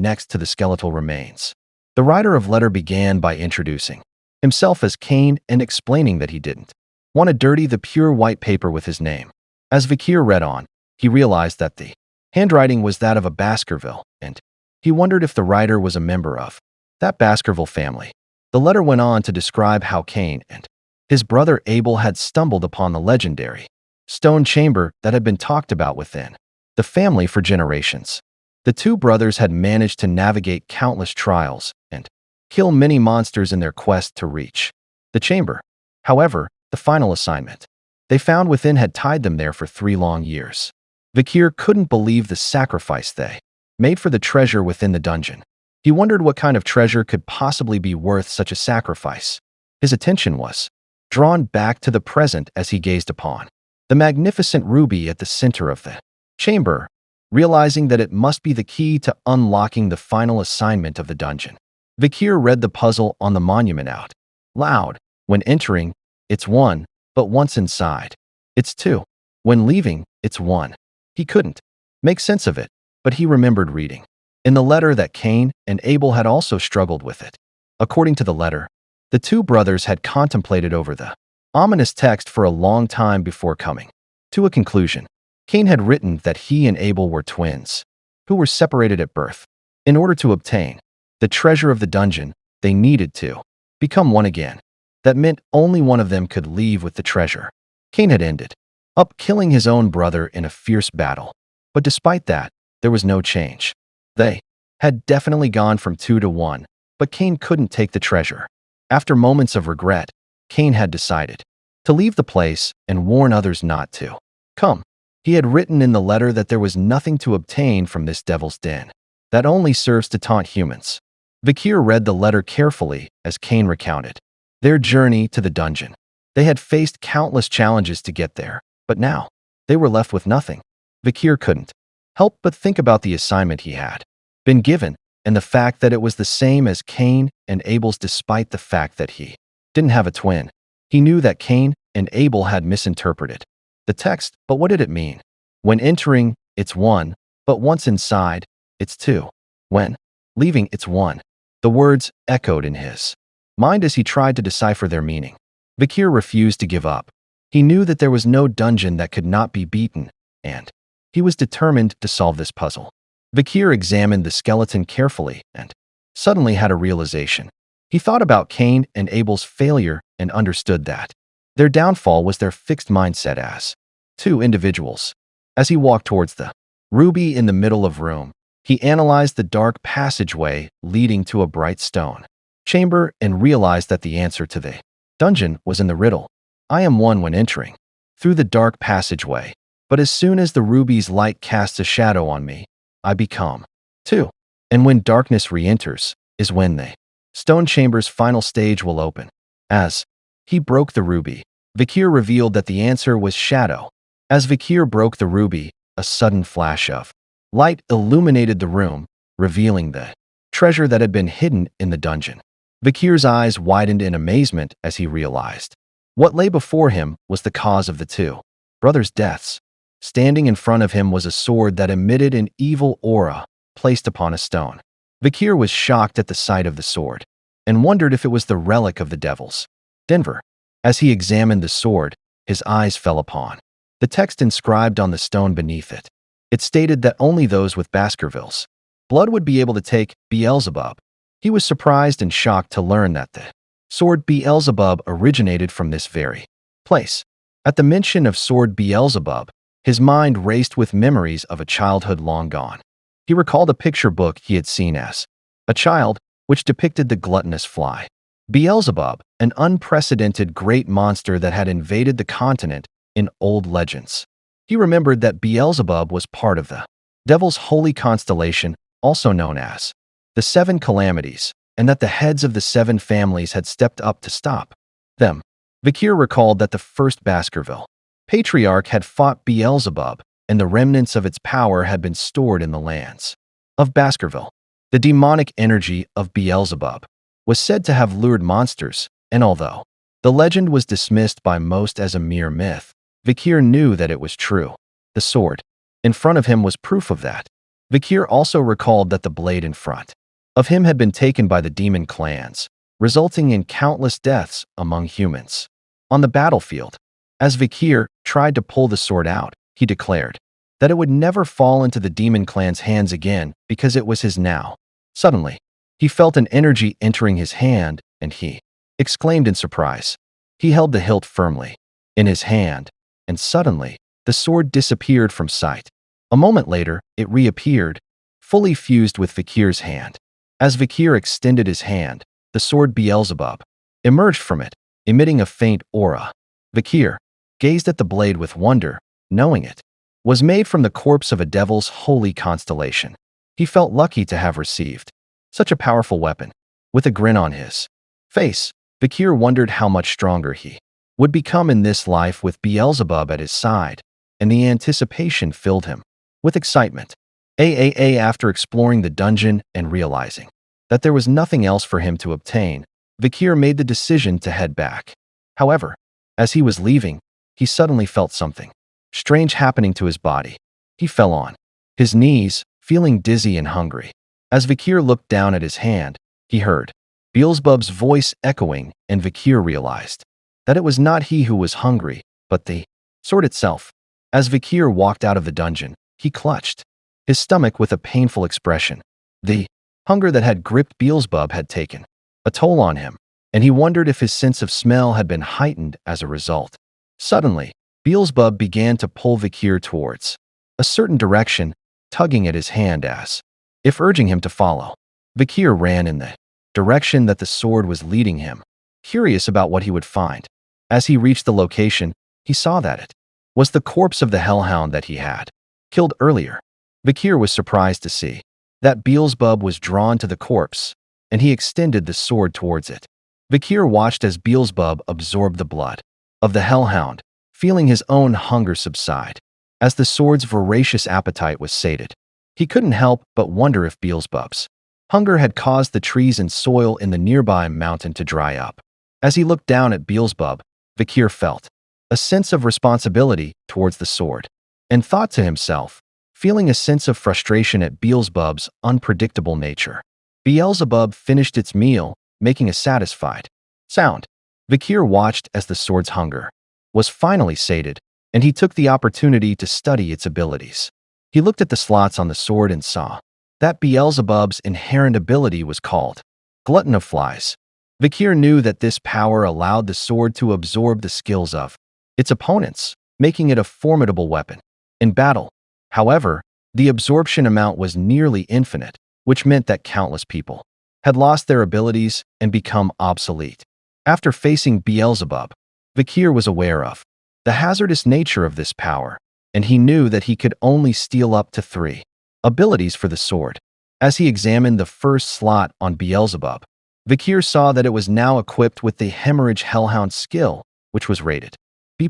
next to the skeletal remains. The writer of letter began by introducing himself as Cain and explaining that he didn't want to dirty the pure white paper with his name. As Vikir read on, he realized that the handwriting was that of a Baskerville, and he wondered if the writer was a member of that Baskerville family. The letter went on to describe how Cain and his brother Abel had stumbled upon the legendary stone chamber that had been talked about within the family for generations. The two brothers had managed to navigate countless trials and kill many monsters in their quest to reach the chamber. However, the final assignment they found within had tied them there for 3 long years. Vikir couldn't believe the sacrifice they made for the treasure within the dungeon. He wondered what kind of treasure could possibly be worth such a sacrifice. His attention was drawn back to the present as he gazed upon the magnificent ruby at the center of the chamber, realizing that it must be the key to unlocking the final assignment of the dungeon. Vikir read the puzzle on the monument out loud. When entering, it's 1, but once inside, it's 2. When leaving, it's 1. He couldn't make sense of it, but he remembered reading in the letter that Cain and Abel had also struggled with it. According to the letter, the two brothers had contemplated over the ominous text for a long time before coming to a conclusion. Cain had written that he and Abel were twins, who were separated at birth. In order to obtain the treasure of the dungeon, they needed to become one again. That meant only one of them could leave with the treasure. Cain had ended up killing his own brother in a fierce battle. But despite that, there was no change. They had definitely gone from 2 to 1, but Cain couldn't take the treasure. After moments of regret, Cain had decided to leave the place and warn others not to come. He had written in the letter that there was nothing to obtain from this devil's den, that only serves to taunt humans. Vikir read the letter carefully as Cain recounted their journey to the dungeon. They had faced countless challenges to get there, but now they were left with nothing. Vikir couldn't help but think about the assignment he had been given and the fact that it was the same as Cain and Abel's despite the fact that he didn't have a twin. He knew that Cain and Abel had misinterpreted the text, but what did it mean? When entering, it's 1, but once inside, it's 2. When leaving, it's 1. The words echoed in his mind as he tried to decipher their meaning. Vikir refused to give up. He knew that there was no dungeon that could not be beaten, and he was determined to solve this puzzle. Vikir examined the skeleton carefully and suddenly had a realization. He thought about Cain and Abel's failure and understood that their downfall was their fixed mindset as two individuals. As he walked towards the ruby in the middle of room, he analyzed the dark passageway leading to a bright stone chamber and realized that the answer to the dungeon was in the riddle. I am 1 when entering through the dark passageway, but as soon as the ruby's light casts a shadow on me, I become 2. And when darkness re-enters is when the stone chamber's final stage will open. As he broke the ruby, Vikir revealed that the answer was shadow. As Vikir broke the ruby, a sudden flash of light illuminated the room, revealing the treasure that had been hidden in the dungeon. Vikir's eyes widened in amazement as he realized what lay before him was the cause of the two brothers' deaths. Standing in front of him was a sword that emitted an evil aura placed upon a stone. Vikir was shocked at the sight of the sword and wondered if it was the relic of the devils. Denver. As he examined the sword, his eyes fell upon the text inscribed on the stone beneath it. It stated that only those with Baskerville's blood would be able to take Beelzebub. He was surprised and shocked to learn that the sword Beelzebub originated from this very place. At the mention of sword Beelzebub, his mind raced with memories of a childhood long gone. He recalled a picture book he had seen as a child, which depicted the gluttonous fly, Beelzebub, an unprecedented great monster that had invaded the continent in old legends. He remembered that Beelzebub was part of the devil's holy constellation, also known as the 7 calamities, and that the heads of the 7 families had stepped up to stop them. Vikir recalled that the first Baskerville patriarch had fought Beelzebub, and the remnants of its power had been stored in the lands of Baskerville. The demonic energy of Beelzebub was said to have lured monsters, and although the legend was dismissed by most as a mere myth, Vikir knew that it was true. The sword in front of him was proof of that. Vikir also recalled that the blade in front of him had been taken by the demon clans, resulting in countless deaths among humans. On the battlefield, as Vikir tried to pull the sword out, he declared that it would never fall into the demon clan's hands again because it was his now. Suddenly, he felt an energy entering his hand, and he exclaimed in surprise. He held the hilt firmly in his hand, and suddenly, the sword disappeared from sight. A moment later, it reappeared, fully fused with Vikir's hand. As Vikir extended his hand, the sword Beelzebub emerged from it, emitting a faint aura. Vikir gazed at the blade with wonder, knowing it was made from the corpse of a devil's holy constellation. He felt lucky to have received such a powerful weapon. With a grin on his face, Vikir wondered how much stronger he would become in this life with Beelzebub at his side, and the anticipation filled him with excitement. After exploring the dungeon and realizing that there was nothing else for him to obtain, Vikir made the decision to head back. However, as he was leaving, he suddenly felt something strange happening to his body. He fell on his knees, feeling dizzy and hungry. As Vikir looked down at his hand, he heard Beelzebub's voice echoing, and Vikir realized that it was not he who was hungry, but the sword itself. As Vikir walked out of the dungeon, he clutched his stomach with a painful expression. The hunger that had gripped Beelzebub had taken a toll on him, and he wondered if his sense of smell had been heightened as a result. Suddenly, Beelzebub began to pull Vikir towards a certain direction, tugging at his hand as if urging him to follow. Vikir ran in the direction that the sword was leading him, curious about what he would find. As he reached the location, he saw that it was the corpse of the hellhound that he had killed earlier. Vikir was surprised to see that Beelzebub was drawn to the corpse, and he extended the sword towards it. Vikir watched as Beelzebub absorbed the blood of the hellhound, feeling his own hunger subside. As the sword's voracious appetite was sated, he couldn't help but wonder if Beelzebub's hunger had caused the trees and soil in the nearby mountain to dry up. As he looked down at Beelzebub, Vikir felt a sense of responsibility towards the sword, and thought to himself, feeling a sense of frustration at Beelzebub's unpredictable nature. Beelzebub finished its meal, making a satisfied sound. Vikir watched as the sword's hunger was finally sated, and he took the opportunity to study its abilities. He looked at the slots on the sword and saw that Beelzebub's inherent ability was called Glutton of Flies. Vikir knew that this power allowed the sword to absorb the skills of its opponents, making it a formidable weapon in battle. However, the absorption amount was nearly infinite, which meant that countless people had lost their abilities and become obsolete. After facing Beelzebub, Vikir was aware of the hazardous nature of this power, and he knew that he could only steal up to 3 abilities for the sword. As he examined the first slot on Beelzebub, Vikir saw that it was now equipped with the Hemorrhage Hellhound skill, which was rated B+.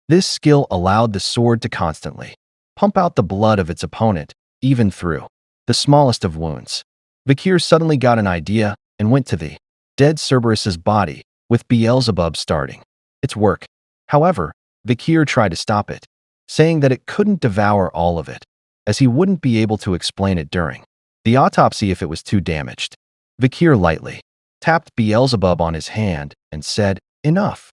This skill allowed the sword to constantly pump out the blood of its opponent, even through the smallest of wounds. Vikir suddenly got an idea and went to the dead Cerberus's body, with Beelzebub starting its work. However, Vikir tried to stop it, saying that it couldn't devour all of it, as he wouldn't be able to explain it during the autopsy if it was too damaged. Vikir lightly tapped Beelzebub on his hand and said, "Enough."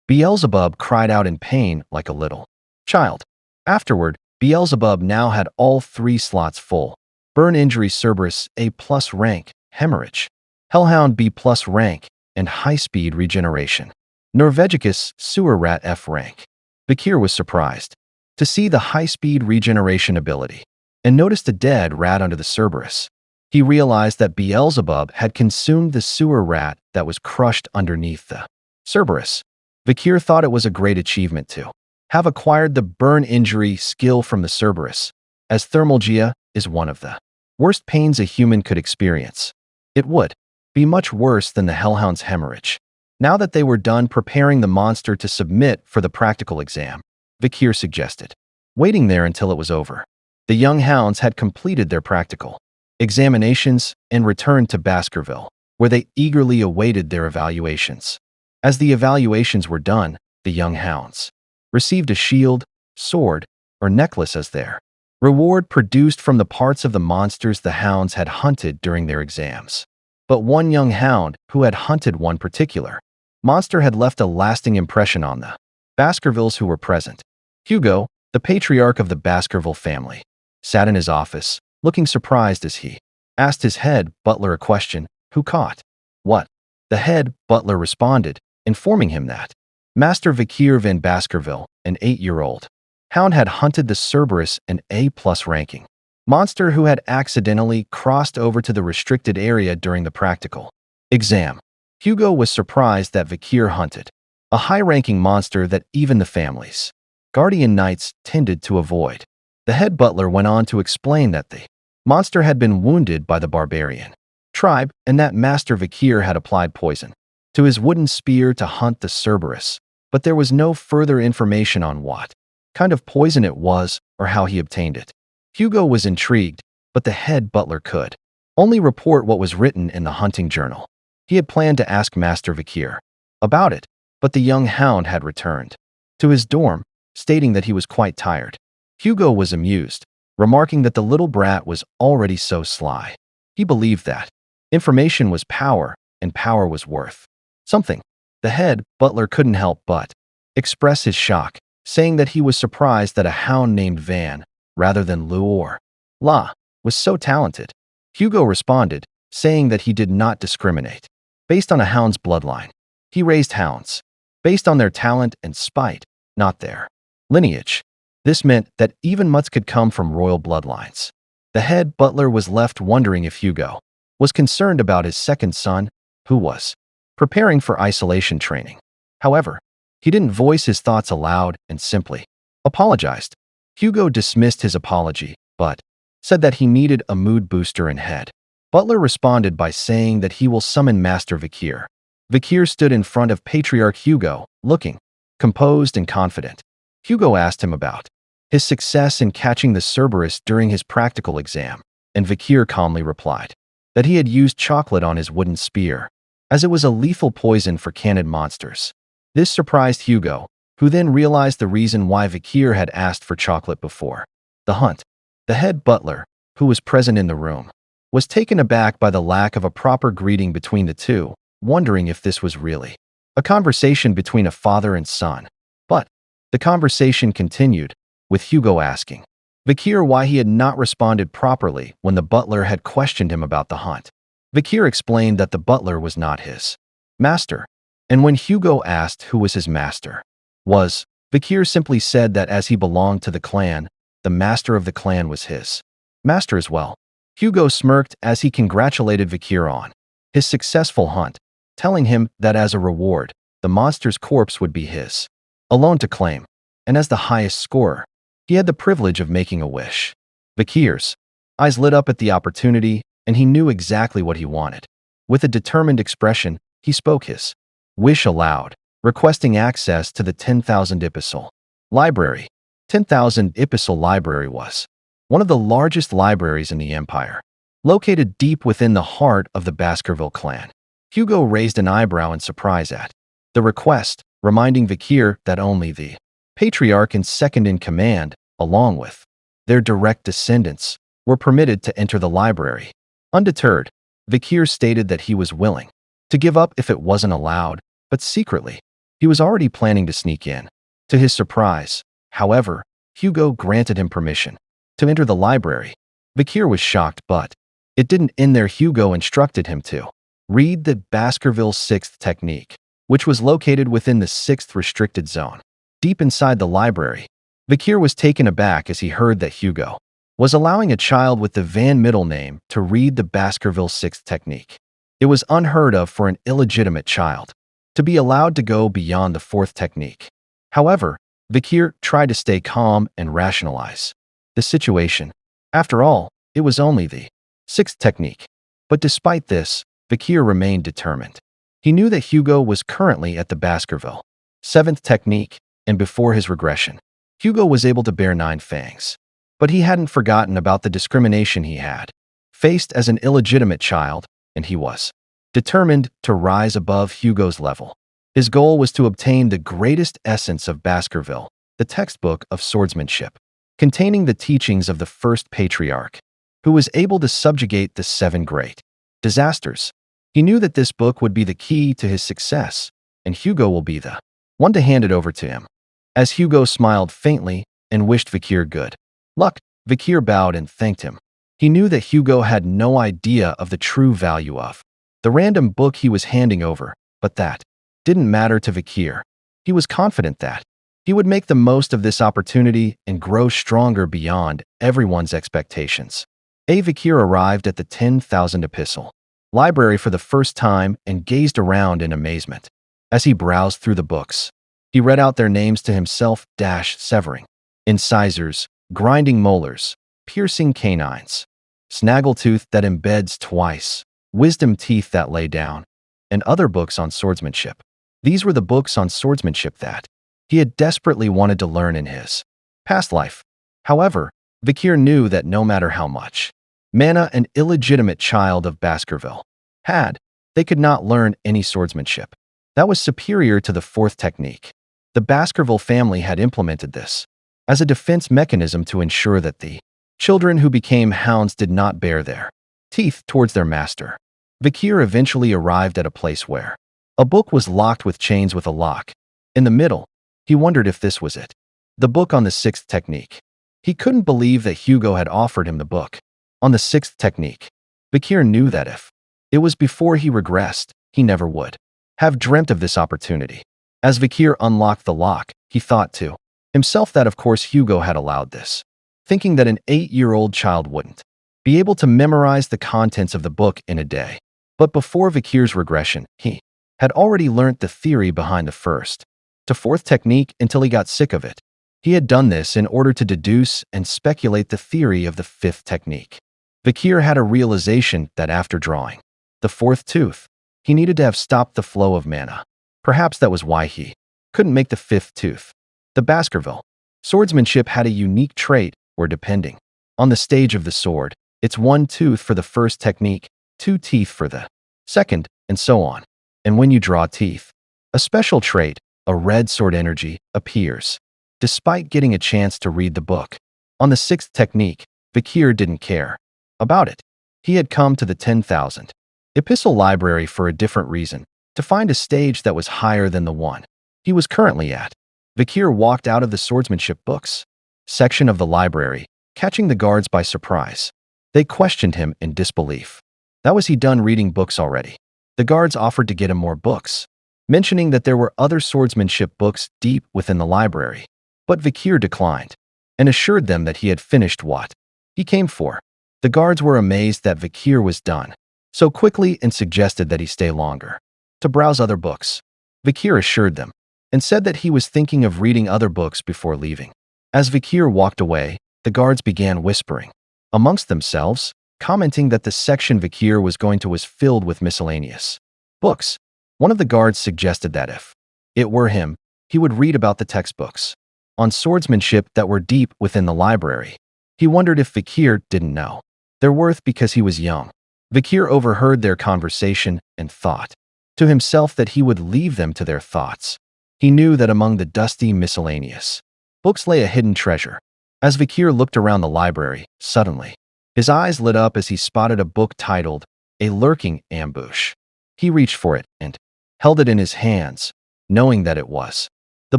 Beelzebub cried out in pain like a little child. Afterward, Beelzebub now had all 3 slots full. Burn Injury Cerberus A+ rank, Hemorrhage Hellhound B+ rank, and High Speed Regeneration. Norvegicus Sewer Rat F rank. Vikir was surprised to see the High Speed Regeneration ability, and noticed a dead rat under the Cerberus. He realized that Beelzebub had consumed the sewer rat that was crushed underneath the Cerberus. Vikir thought it was a great achievement to have acquired the Burn Injury skill from the Cerberus, as thermalgia is one of the worst pains a human could experience. It would be much worse than the Hellhound's hemorrhage. Now that they were done preparing the monster to submit for the practical exam, Vikir suggested waiting there until it was over. The young hounds had completed their practical examinations and returned to Baskerville, where they eagerly awaited their evaluations. As the evaluations were done, the young hounds received a shield, sword, or necklace as their reward produced from the parts of the monsters the hounds had hunted during their exams. But one young hound, who had hunted one particular monster, had left a lasting impression on the Baskervilles who were present. Hugo, the patriarch of the Baskerville family, sat in his office, looking surprised as he asked his head butler a question. "Who caught what?" The head butler responded, informing him that Master Vikir van Baskerville, an 8-year-old hound, had hunted the Cerberus, an A+ ranking monster who had accidentally crossed over to the restricted area during the practical exam. Hugo was surprised that Vikir hunted a high-ranking monster that even the family's guardian knights tended to avoid. The head butler went on to explain that the monster had been wounded by the barbarian tribe and that Master Vikir had applied poison to his wooden spear to hunt the Cerberus, but there was no further information on what kind of poison it was or how he obtained it. Hugo was intrigued, but the head butler could only report what was written in the hunting journal. He had planned to ask Master Vikir about it, but the young hound had returned to his dorm, stating that he was quite tired. Hugo was amused, remarking that the little brat was already so sly. He believed that information was power, and power was worth something. The head butler couldn't help but express his shock, saying that he was surprised that a hound named Van, rather than Lu or La, was so talented. Hugo responded, saying that he did not discriminate based on a hound's bloodline. He raised hounds based on their talent and spite, not their lineage. This meant that even mutts could come from royal bloodlines. The head butler was left wondering if Hugo was concerned about his second son, who was preparing for isolation training. However, he didn't voice his thoughts aloud and simply apologized. Hugo dismissed his apology, but said that he needed a mood booster and head butler responded by saying that he will summon Master Vikir. Vikir stood in front of Patriarch Hugo, looking composed and confident. Hugo asked him about his success in catching the Cerberus during his practical exam, and Vikir calmly replied that he had used chocolate on his wooden spear, as it was a lethal poison for canid monsters. This surprised Hugo, who then realized the reason why Vikir had asked for chocolate before the hunt. The head butler, who was present in the room, was taken aback by the lack of a proper greeting between the two, wondering if this was really a conversation between a father and son. But the conversation continued, with Hugo asking Vikir why he had not responded properly when the butler had questioned him about the hunt. Vikir explained that the butler was not his master, and when Hugo asked who was his master, Vikir simply said that as he belonged to the clan, the master of the clan was his master as well. Hugo smirked as he congratulated Vikir on his successful hunt, telling him that as a reward, the monster's corpse would be his alone to claim, and as the highest scorer, he had the privilege of making a wish. Vikir's eyes lit up at the opportunity, and he knew exactly what he wanted. With a determined expression, he spoke his wish aloud, requesting access to the 10,000 Epistle Library. 10,000 Epistle Library was one of the largest libraries in the empire, located deep within the heart of the Baskerville clan. Hugo raised an eyebrow in surprise at the request, reminding Vikir that only the patriarch and second-in-command, along with their direct descendants, were permitted to enter the library. Undeterred, Vikir stated that he was willing to give up if it wasn't allowed, but secretly, he was already planning to sneak in. To his surprise, however, Hugo granted him permission to enter the library. Vikir was shocked, but it didn't end there. Hugo instructed him to read the Baskerville 6th technique, which was located within the 6th restricted zone. Deep inside the library, Vikir was taken aback as he heard that Hugo was allowing a child with the Van middle name to read the Baskerville 6th technique. It was unheard of for an illegitimate child to be allowed to go beyond the 4th technique. However, Vikir tried to stay calm and rationalize the situation. After all, it was only the 6th technique. But despite this, Vikir remained determined. He knew that Hugo was currently at the Baskerville 7th technique, and before his regression, Hugo was able to bear 9 fangs. But he hadn't forgotten about the discrimination he had faced as an illegitimate child, and he was determined to rise above Hugo's level. His goal was to obtain the greatest essence of Baskerville, the textbook of swordsmanship, containing the teachings of the first patriarch, who was able to subjugate the 7 great disasters. He knew that this book would be the key to his success, and Hugo will be the one to hand it over to him. As Hugo smiled faintly and wished Vikir good luck, Vikir bowed and thanked him. He knew that Hugo had no idea of the true value of the random book he was handing over, but that didn't matter to Vikir. He was confident that he would make the most of this opportunity and grow stronger beyond everyone's expectations. Vikir arrived at the 10,000 Epistle Library for the first time and gazed around in amazement. As he browsed through the books, he read out their names to himself: severing, incisors, grinding molars, piercing canines, snaggletooth that embeds twice, wisdom teeth that lay down, and other books on swordsmanship. These were the books on swordsmanship that he had desperately wanted to learn in his past life. However, Vikir knew that no matter how much Mana, an illegitimate child of Baskerville, had. They could not learn any swordsmanship. That was superior to the fourth technique. The Baskerville family had implemented this as a defense mechanism to ensure that the children who became hounds did not bare their teeth towards their master. Vikir eventually arrived at a place where a book was locked with chains with a lock. In the middle, he wondered if this was it. The book on the sixth technique. He couldn't believe that Hugo had offered him the book on the sixth technique. Vikir knew that if it was before he regressed, he never would have dreamt of this opportunity. As Vikir unlocked the lock, he thought to himself that of course Hugo had allowed this, thinking that an 8-year-old child wouldn't be able to memorize the contents of the book in a day. But before Vikir's regression, he had already learnt the theory behind the first to fourth technique until he got sick of it. He had done this in order to deduce and speculate the theory of the fifth technique. Vikir had a realization that after drawing the fourth tooth, he needed to have stopped the flow of mana. Perhaps that was why he couldn't make the fifth tooth. The Baskerville swordsmanship had a unique trait where, depending on the stage of the sword, it's 1 tooth for the first technique, 2 teeth for the second, and so on. And when you draw teeth, a special trait, a red sword energy, appears. Despite getting a chance to read the book on the sixth technique, Vikir didn't care about it. He had come to the 10,000 epistle library for a different reason, to find a stage that was higher than the one he was currently at. Vikir walked out of the swordsmanship books section of the library, catching the guards by surprise. They questioned him in disbelief. That was he done reading books already? The guards offered to get him more books, mentioning that there were other swordsmanship books deep within the library. But Vikir declined and assured them that he had finished what he came for. The guards were amazed that Vikir was done so quickly and suggested that he stay longer to browse other books. Vikir assured them and said that he was thinking of reading other books before leaving. As Vikir walked away, the guards began whispering amongst themselves, commenting that the section Vikir was going to was filled with miscellaneous books. One of the guards suggested that if it were him, he would read about the textbooks on swordsmanship that were deep within the library. He wondered if Vikir didn't know their worth because he was young. Vikir overheard their conversation and thought to himself that he would leave them to their thoughts. He knew that among the dusty miscellaneous books lay a hidden treasure. As Vikir looked around the library, suddenly, his eyes lit up as he spotted a book titled A Lurking Ambush. He reached for it and held it in his hands, knowing that it was the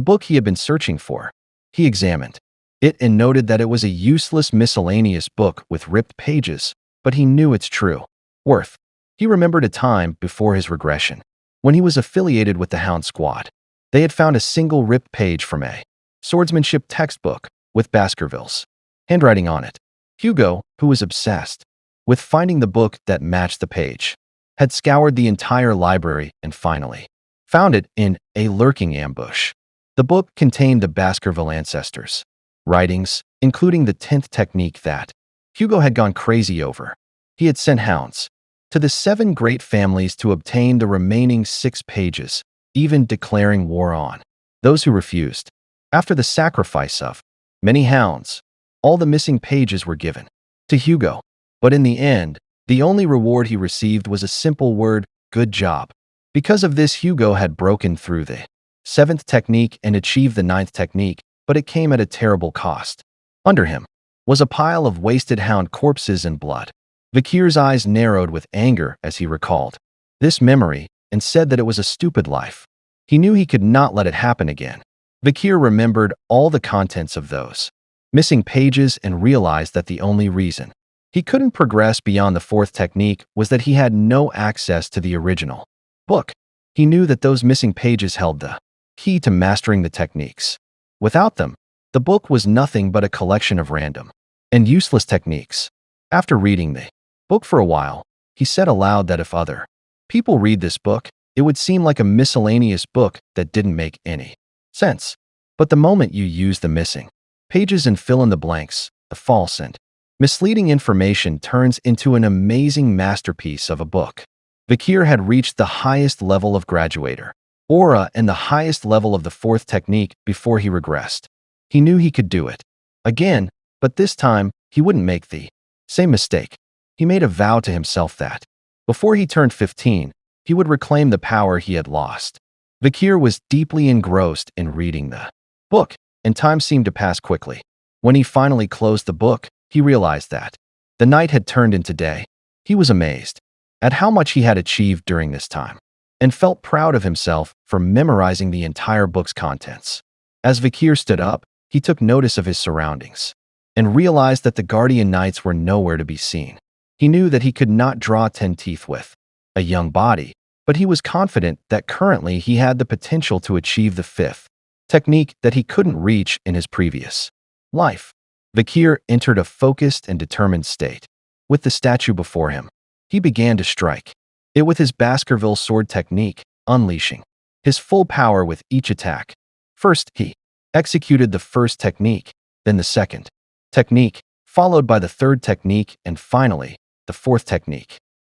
book he had been searching for. He examined it and noted that it was a useless miscellaneous book with ripped pages, but he knew its true worth. He remembered a time before his regression, when he was affiliated with the Hound Squad. They had found a single ripped page from a swordsmanship textbook with Baskerville's handwriting on it. Hugo, who was obsessed with finding the book that matched the page, had scoured the entire library and finally found it in A Lurking Ambush. The book contained the Baskerville ancestors' writings, including the 10th technique that Hugo had gone crazy over. He had sent hounds to the 7 great families to obtain the remaining 6 pages, even declaring war on those who refused. After the sacrifice of many hounds, all the missing pages were given to Hugo. But in the end, the only reward he received was a simple word, good job. Because of this, Hugo had broken through the 7th technique and achieved the 9th technique, but it came at a terrible cost. Under him was a pile of wasted hound corpses and blood. Vikir's eyes narrowed with anger as he recalled this memory and said that it was a stupid life. He knew he could not let it happen again. Vikir remembered all the contents of those missing pages and realized that the only reason he couldn't progress beyond the 4th technique was that he had no access to the original book. He knew that those missing pages held the key to mastering the techniques. Without them, the book was nothing but a collection of random and useless techniques. After reading the book for a while, he said aloud that if other people read this book, it would seem like a miscellaneous book that didn't make any sense. But the moment you use the missing pages and fill in the blanks, the false and misleading information turns into an amazing masterpiece of a book. Vikir had reached the highest level of graduator, aura, and the highest level of the 4th technique before he regressed. He knew he could do it again, but this time he wouldn't make the same mistake. He made a vow to himself that, before he turned 15, he would reclaim the power he had lost. Vikir was deeply engrossed in reading the book, and time seemed to pass quickly. When he finally closed the book, he realized that the night had turned into day. He was amazed at how much he had achieved during this time, and felt proud of himself for memorizing the entire book's contents. As Vikir stood up, he took notice of his surroundings, and realized that the Guardian Knights were nowhere to be seen. He knew that he could not draw 10 teeth with a young body, but he was confident that currently he had the potential to achieve the 5th technique that he couldn't reach in his previous life. Vikir entered a focused and determined state. With the statue before him, he began to strike it with his Baskerville sword technique, unleashing his full power with each attack. First, he executed the first technique, then the second technique, followed by the third technique, and finally, the fourth technique.